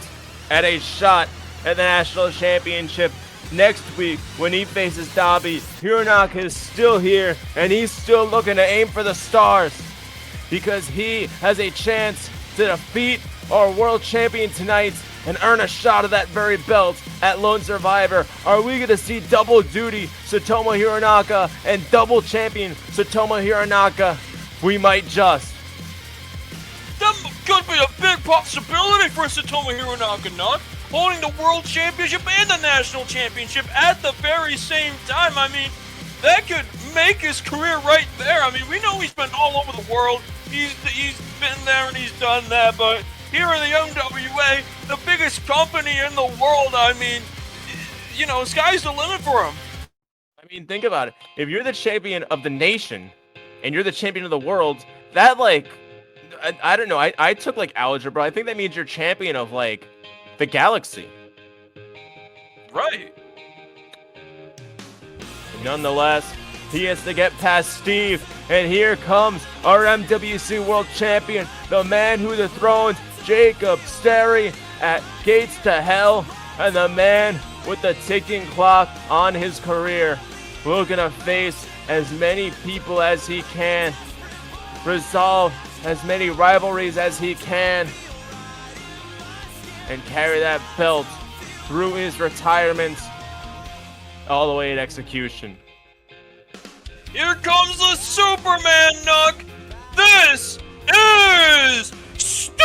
at the national championship next week when he faces Dobby, Hironaka is still here and he's still looking to aim for the stars because he has a chance to defeat our world champion tonight and earn a shot of that very belt at Lone Survivor. Are we going to see double duty Tsutomu Hironaka and double champion Tsutomu Hironaka? We might just. That could be a big possibility for Tsutomu Hironaka, Nuck. Holding the world championship and the national championship at the very same time. I mean, that could make his career right there. I mean, we know he's been all over the world. He's been there and he's done that, but here in the MWA, the biggest company in the world, I mean, you know, sky's the limit for him. I mean, think about it. If you're the champion of the nation and you're the champion of the world, that I don't know. I took algebra. I think that means you're champion of the galaxy. Right. Nonetheless, he has to get past Steve, and here comes our MWC World Champion, the man who dethroned Jakob, Sterry at Gates to Hell, and the man with the ticking clock on his career, looking to face as many people as he can, resolve as many rivalries as he can, and carry that belt through his retirement all the way to execution. Here comes the Superman, Nuck. This is Steve!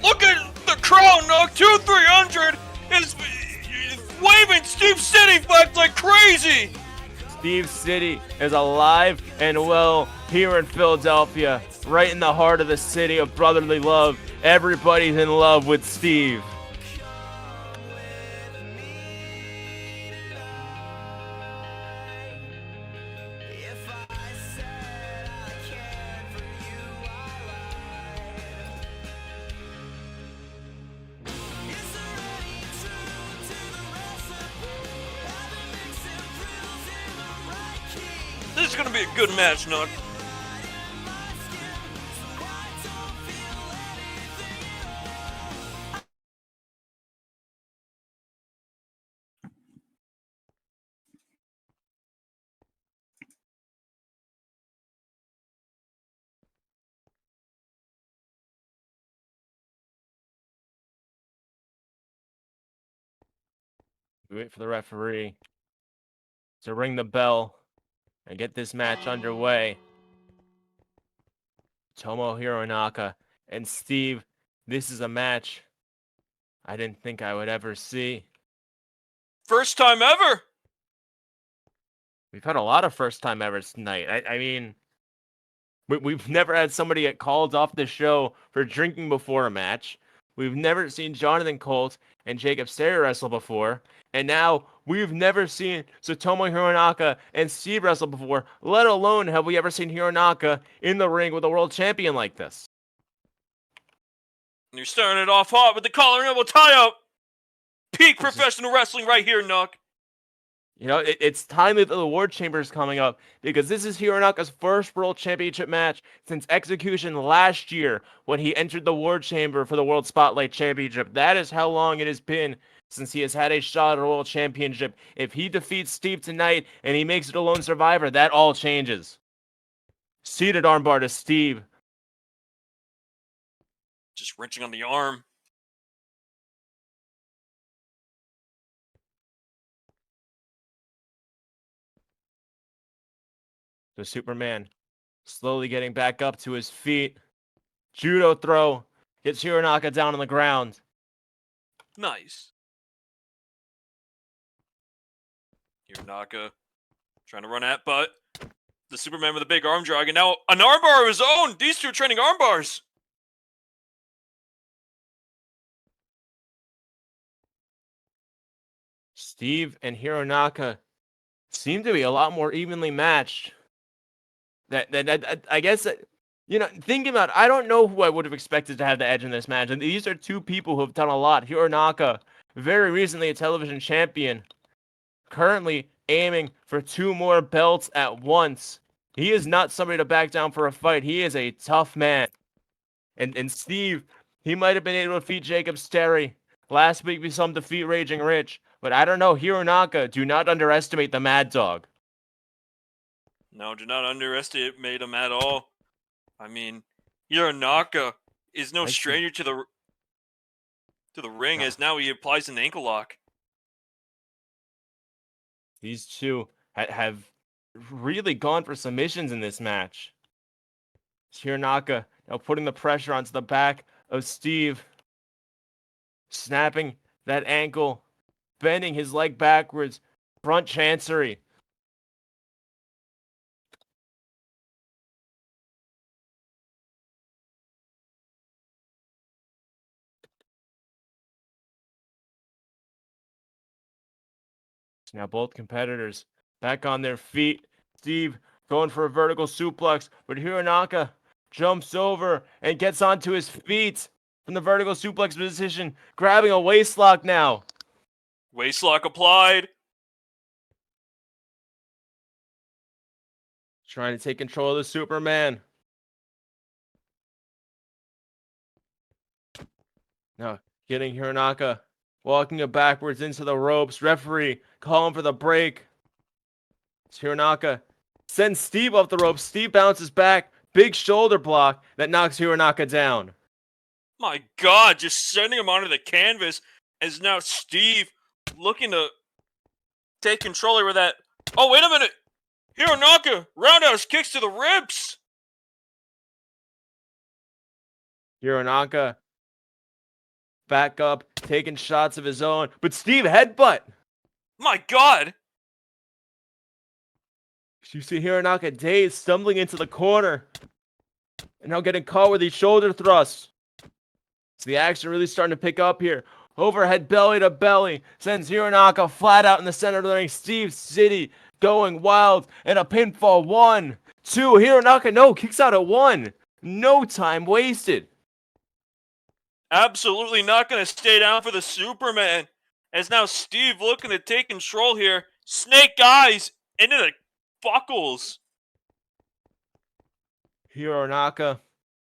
Look at the crowd, Nuck. 2-300 is waving Steve City back like crazy. Steve City is alive and well here in Philadelphia, right in the heart of the city of brotherly love. Everybody's in love with Steve. This is gonna be a good match, Nuck. We wait for the referee to ring the bell and get this match underway. Tomo Hironaka and Steve, this is a match I didn't think I would ever see. First time ever. We've had a lot of first time evers tonight. I mean, we've never had somebody get called off the show for drinking before a match. We've never seen Jonathan Colt and Jakob Sterry wrestle before. And now we've never seen Tsutomu Hironaka and Steve wrestle before, let alone have we ever seen Hironaka in the ring with a world champion like this. And you're starting it off hot with the collar and elbow tie-up. Peak professional wrestling right here, Nuck. You know, it's timely that the Award Chamber is coming up because this is Hironaka's first World Championship match since Execution last year when he entered the Award Chamber for the World Spotlight Championship. That is how long it has been since he has had a shot at a World Championship. If he defeats Steve tonight and he makes it a lone survivor, that all changes. Seated armbar to Steve. Just wrenching on the arm. The Superman slowly getting back up to his feet. Judo throw. Gets Hironaka down on the ground. Nice. Hironaka trying to run at, but the Superman with a big arm drag, and now an armbar of his own. These two are training armbars. Steve and Hironaka seem to be a lot more evenly matched. I guess that, you know, thinking about it, I don't know who I would have expected to have the edge in this match. And these are two people who have done a lot. Hironaka, very recently a television champion, currently aiming for 2 more belts at once. He is not somebody to back down for a fight. He is a tough man. And Steve, he might have been able to defeat Jakob Sterry. Last week we saw him defeat Raging Rich. But I don't know, Hironaka, do not underestimate the Mad Dog. No, do not underestimate him at all. I mean, Hironaka is no stranger to the ring, as now he applies an ankle lock. These two have really gone for submissions in this match. Hironaka now putting the pressure onto the back of Steve. Snapping that ankle. Bending his leg backwards. Front chancery. Now both competitors back on their feet. Steve going for a vertical suplex, but Hironaka jumps over and gets onto his feet from the vertical suplex position, grabbing a waistlock now. Waistlock applied. Trying to take control of the Superman. Now getting Hironaka walking it backwards into the ropes. Referee calling for the break. Hironaka sends Steve off the ropes. Steve bounces back. Big shoulder block that knocks Hironaka down. My God, just sending him onto the canvas. As now Steve looking to take control over that. Oh, wait a minute. Hironaka, roundhouse kicks to the ribs. Hironaka back up, taking shots of his own. But Steve headbutt. My God. You see Hironaka dazed, stumbling into the corner. And now getting caught with these shoulder thrusts. So the action really starting to pick up here. Overhead belly to belly. Sends Hironaka flat out in the center of the ring. Steve City going wild. And a pinfall. 1, 2. Hironaka, no, kicks out at 1. No time wasted. Absolutely not going to stay down for the Superman. As now Steve looking to take control here. Snake eyes into the buckles. Hironaka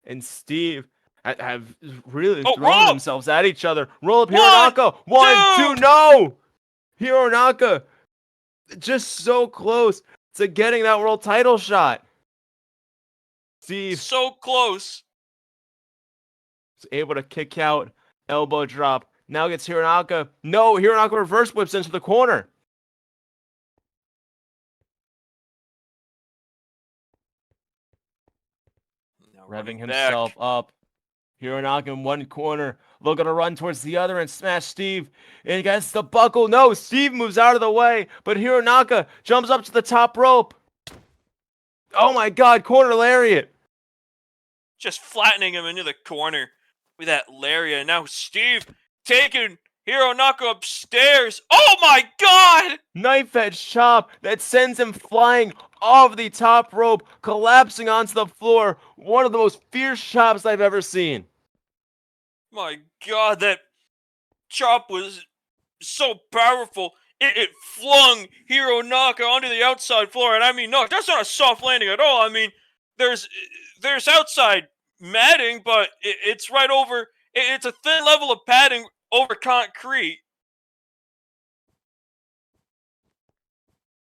and Steve have really thrown themselves at each other. Roll up Hironaka. 1, 2, no! Hironaka just so close to getting that world title shot. Steve so close. is able to kick out, elbow drop. Now gets Hironaka. No, Hironaka reverse whips into the corner. Revving himself up. Hironaka in one corner, looking to run towards the other and smash Steve against the buckle. No, Steve moves out of the way, but Hironaka jumps up to the top rope. Oh my god, corner lariat. Just flattening him into the corner with that lariat. Now Steve taking Hironaka upstairs. Oh my god! Knife edge chop that sends him flying off the top rope, collapsing onto the floor. One of the most fierce chops I've ever seen. My god, that chop was so powerful. It flung Hironaka onto the outside floor, and I mean, no, that's not a soft landing at all. I mean, there's outside matting, but it's right over. It's a thin level of padding over concrete.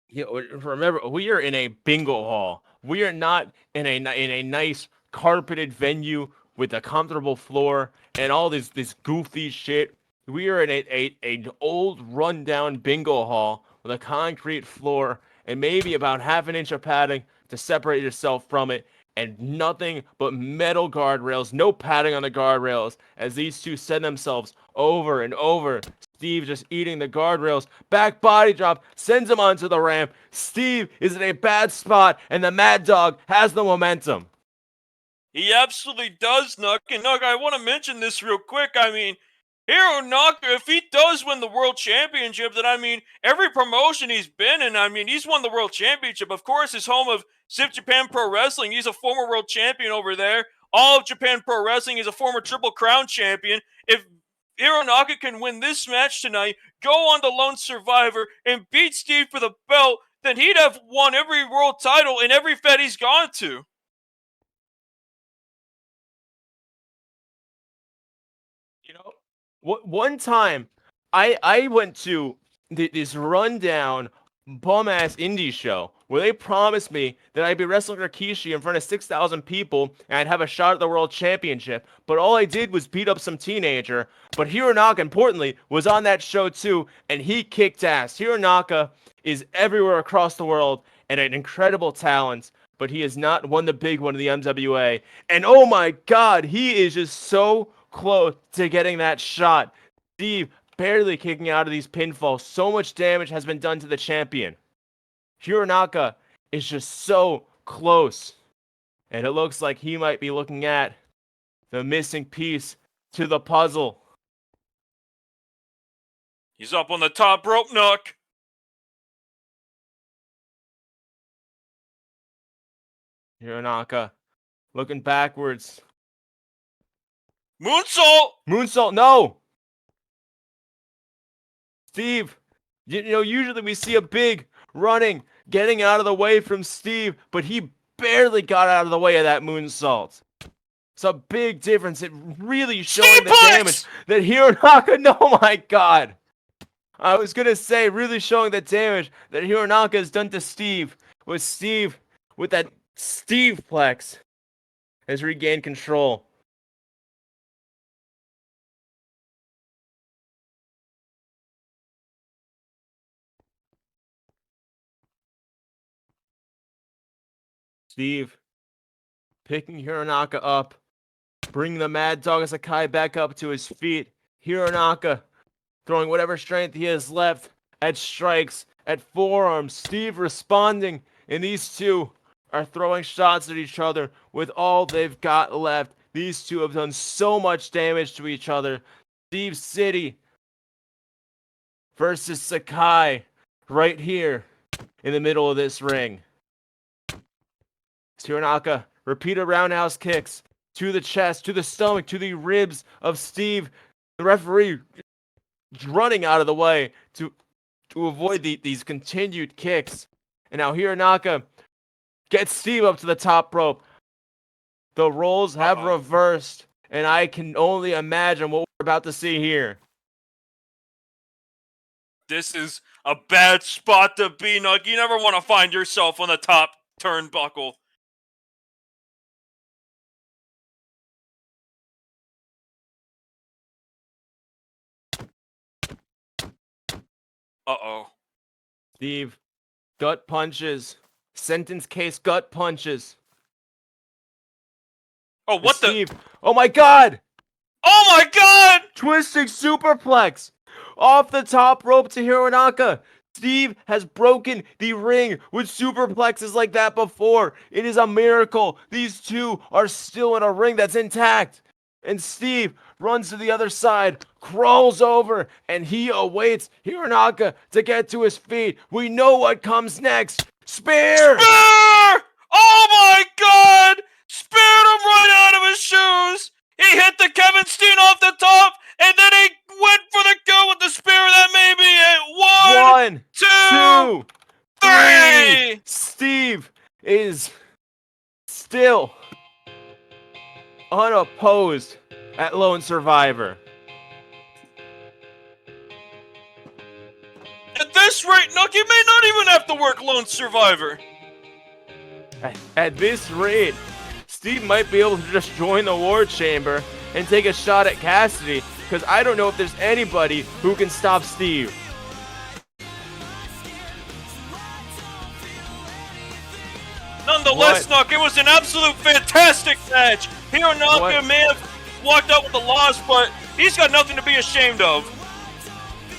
Yeah, remember, we are in a bingo hall. We are not in a nice carpeted venue with a comfortable floor and all this goofy shit. We are in an old rundown bingo hall with a concrete floor and maybe about half an inch of padding to separate yourself from it, and nothing but metal guardrails, no padding on the guardrails, as these two send themselves over and over. Steve just eating the guardrails. Back body drop sends him onto the ramp. Steve is in a bad spot, and the Mad Dog has the momentum. He absolutely does, Nuck. And Nuck, I want to mention this real quick. I mean, Hironaka, if he does win the World Championship, then I mean, every promotion he's been in, I mean, he's won the World Championship. Of course, his home of Zip Japan Pro Wrestling, he's a former World Champion over there. All of Japan Pro Wrestling, he's a former Triple Crown Champion. If Hironaka can win this match tonight, go on to Lone Survivor, and beat Steve for the belt, then he'd have won every world title in every Fed he's gone to. You know, one time I went to this rundown bum-ass indie show where they promised me that I'd be wrestling Rikishi in front of 6,000 people and I'd have a shot at the world championship, but all I did was beat up some teenager. But Hironaka, importantly, was on that show too, and he kicked ass. Hironaka is everywhere across the world and an incredible talent, but he has not won the big one in the MWA. And oh my god, he is just so close to getting that shot. Steve barely kicking out of these pinfalls. So much damage has been done to the champion. Hironaka is just so close. And it looks like he might be looking at the missing piece to the puzzle. He's up on the top rope, Nuck. Hironaka looking backwards. Moonsault! Moonsault, no! Steve, you know, usually we see a big running, getting out of the way from Steve, but he barely got out of the way of that moonsault. It's a big difference. It really showing the damage that Hironaka, oh my god. I was going to say, really showing the damage that Hironaka has done to Steve. With that Steveplex, has regained control. Steve picking Hironaka up, bringing the Mad Dog Sakai back up to his feet. Hironaka throwing whatever strength he has left at strikes, at forearms. Steve responding, and these two are throwing shots at each other with all they've got left. These two have done so much damage to each other. Steve City versus Sakai right here in the middle of this ring. Hironaka, repeated roundhouse kicks to the chest, to the stomach, to the ribs of Steve. The referee running out of the way to avoid these continued kicks. And now Hironaka gets Steve up to the top rope. The roles have reversed, and I can only imagine what we're about to see here. This is a bad spot to be, Nuck. You never want to find yourself on the top turnbuckle. Uh-oh. Steve, gut punches. Sentence case gut punches. Oh, what Steve, oh my god! Oh my god! Twisting superplex off the top rope to Hironaka. Steve has broken the ring with superplexes like that before. It is a miracle. These two are still in a ring that's intact. And Steve runs to the other side, crawls over, and he awaits Hironaka to get to his feet. We know what comes next. Spear! Spear! Oh my god! Speared him right out of his shoes! He hit the Kevin Steen off the top, and then he went for the kill with the spear. That may be it. One, two, three! Steve is still unopposed at Lone Survivor. At this rate, Nuck, you may not even have to work Lone Survivor. At this rate, Steve might be able to just join the War Chamber and take a shot at Cassidy, because I don't know if there's anybody who can stop Steve. Nonetheless, Nuck, it was an absolute fantastic match. Hironaka may have walked out with a loss, but he's got nothing to be ashamed of.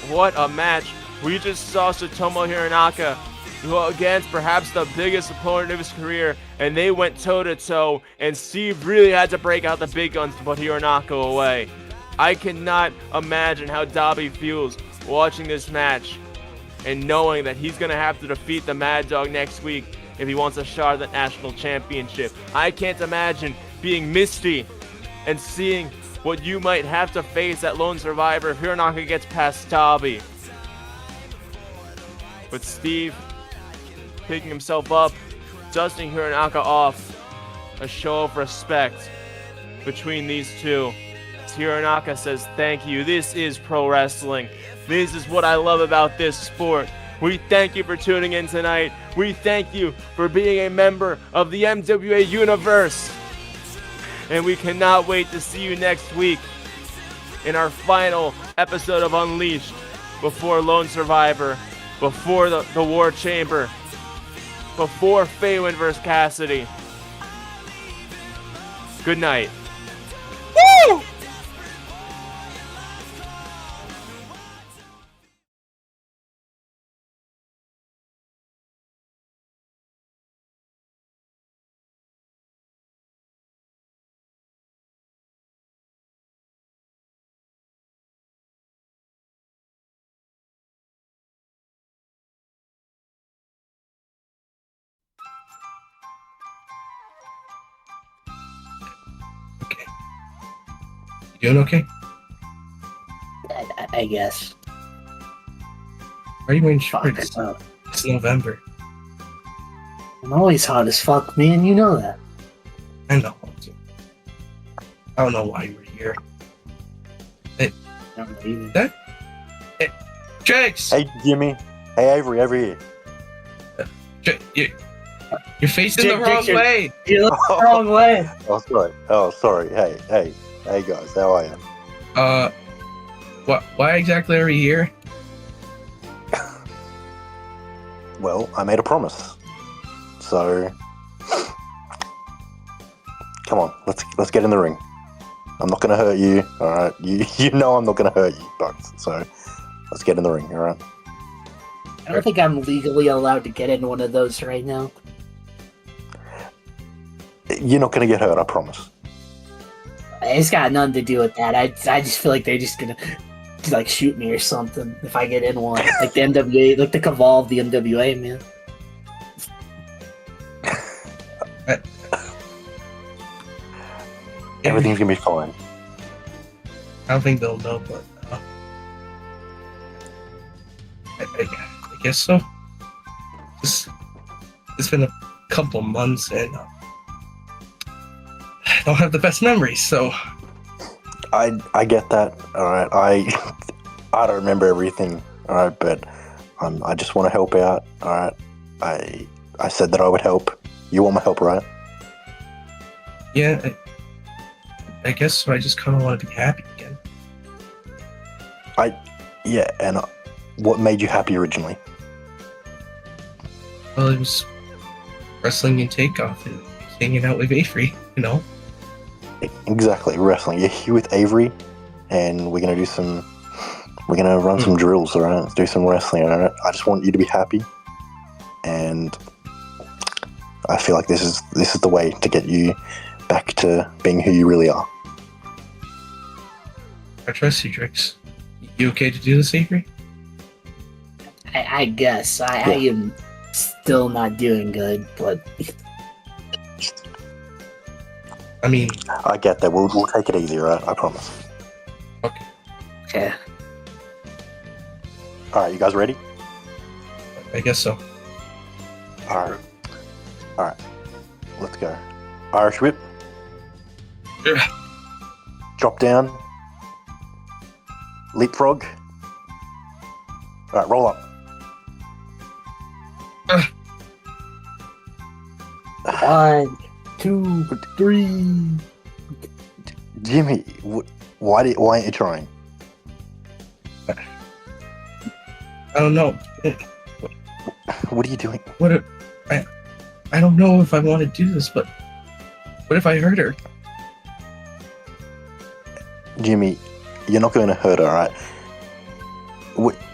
What a match. We just saw Tsutomu Hironaka go against perhaps the biggest opponent of his career, and they went toe-to-toe, and Steve really had to break out the big guns to put Hironaka away. I cannot imagine how Dobby feels watching this match and knowing that he's going to have to defeat the Mad Dog next week if he wants a shot at the national championship. I can't imagine being Misty and seeing what you might have to face at Lone Survivor if Hironaka gets past Dobby. But Steve picking himself up, dusting Hironaka off, a show of respect between these two. Hironaka says, thank you, this is pro wrestling. This is what I love about this sport. We thank you for tuning in tonight. We thank you for being a member of the MWA universe. And we cannot wait to see you next week in our final episode of Unleashed, before Lone Survivor, before the War Chamber, before Faywin vs. Cassidy. Good night. Woo! You doing okay? I guess. Why are you wearing shorts? It's November. I'm always hot as fuck, man. You know that. I know. I don't know why you were here. Hey, that? Hey, Jax! Hey, Jimmy. Hey, Avery, over here. You're facing the wrong way. You look the wrong way. Oh, sorry. Oh, sorry. Hey, guys. How are you? Why exactly are we here? Well, I made a promise. So, come on, let's get in the ring. I'm not gonna hurt you, all right? You know I'm not gonna hurt you, both. So, let's get in the ring, all right? I don't think I'm legally allowed to get in one of those right now. You're not gonna get hurt, I promise. It's got nothing to do with that. I just feel like they're just gonna like shoot me or something if I get in one. Like the NWA, like the Cabal of the NWA, man. Everything's gonna be fine. I don't think they'll know, but I guess so. It's been a couple months and I don't have the best memories, so I get that. All right, I don't remember everything. All right, but I just want to help out. All right, I said that I would help. You want my help, right? Yeah, I guess so. I just kind of want to be happy again. Yeah, and what made you happy originally? Well, it was wrestling and Takeoff and hanging out with Avery, you know? Exactly, wrestling. You're here with Avery, and we're gonna do some. We're gonna run some drills, alright? Do some wrestling, alright? I just want you to be happy, and I feel like this is the way to get you back to being who you really are. I trust you, Drix. You okay to do this, Avery? I guess. I am still not doing good, but I mean, I get that. We'll take it easy, right? I promise. yeah. All right, you guys ready? I guess so. All right. Let's go. Irish whip. Drop down. Leapfrog. All right, roll up. One, two, three. Jimmy, why aren't you trying? I don't know. What are you doing? I don't know if I want to do this, but what if I hurt her? Jimmy, you're not going to hurt her, right?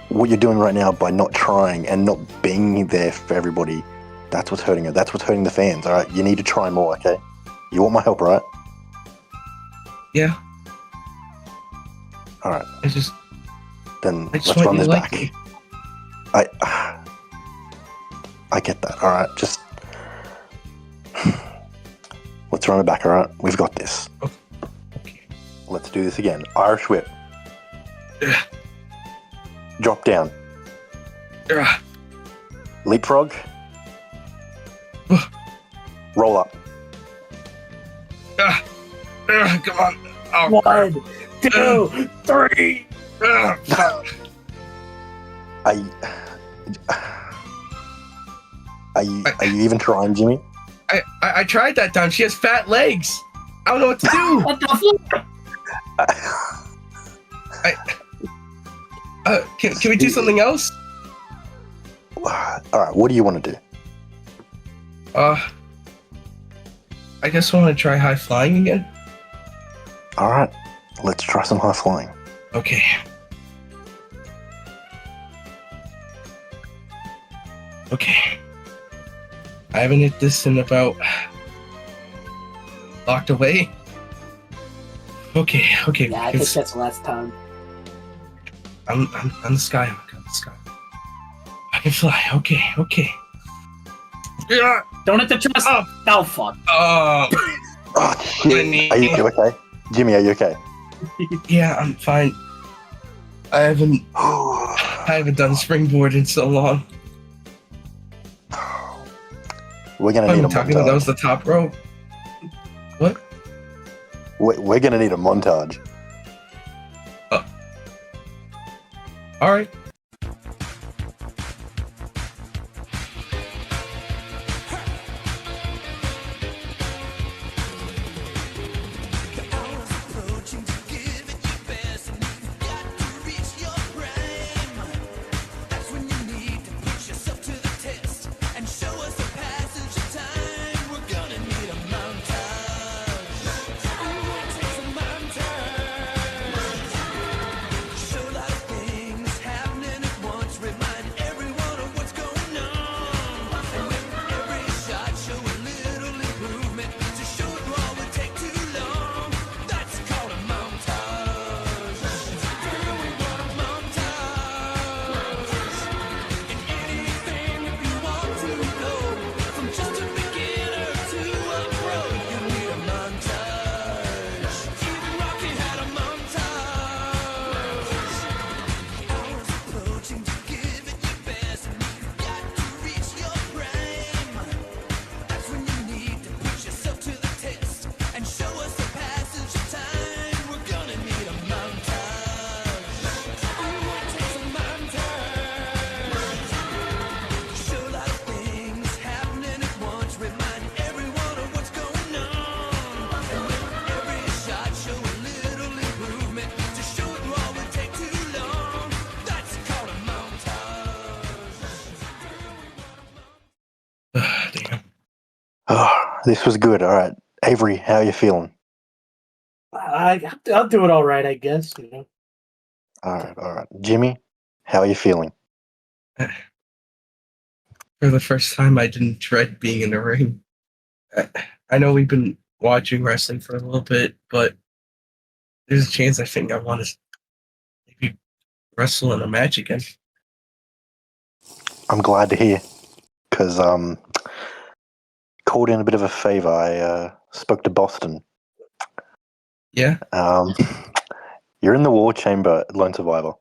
What you're doing right now by not trying and not being there for everybody, that's what's hurting her. That's what's hurting the fans, all right? You need to try more, okay? You want my help, right? Yeah. All right. Then I just let's want run you this to like back. me. I get that, all right? Just let's run it back, all right? We've got this. Okay. Let's do this again. Irish whip. Drop down. Leapfrog. Roll up. Come on. Oh, One, two, three. Are you even trying, Jimmy? I tried that time. She has fat legs. I don't know what to do. What the fuck? Can we do something else? All right, what do you want to do? I just want to try high flying again. All right, let's try some high flying. Okay. Okay. I haven't hit this in about locked away. Okay. Yeah, I think that's the last time. I'm on the sky. I'm on the sky. I can fly. Okay. Yeah. Don't hit the trust. Oh fuck. Oh shit! Are you okay, Jimmy? Are you okay? Yeah, I'm fine. I haven't done springboard in so long. We're gonna need a talking about that was montage. the top rope. What? We're gonna need a montage. All right. Oh, this was good. All right, Avery, how are you feeling? I'll do it all right, I guess. You know. All right. Jimmy, how are you feeling? For the first time, I didn't dread being in the ring. I know we've been watching wrestling for a little bit, but there's a chance I think I want to maybe wrestle in a match again. I'm glad to hear, because called in a bit of a favor. I spoke to Boston. Yeah. You're in the War Chamber, Lone Survivor.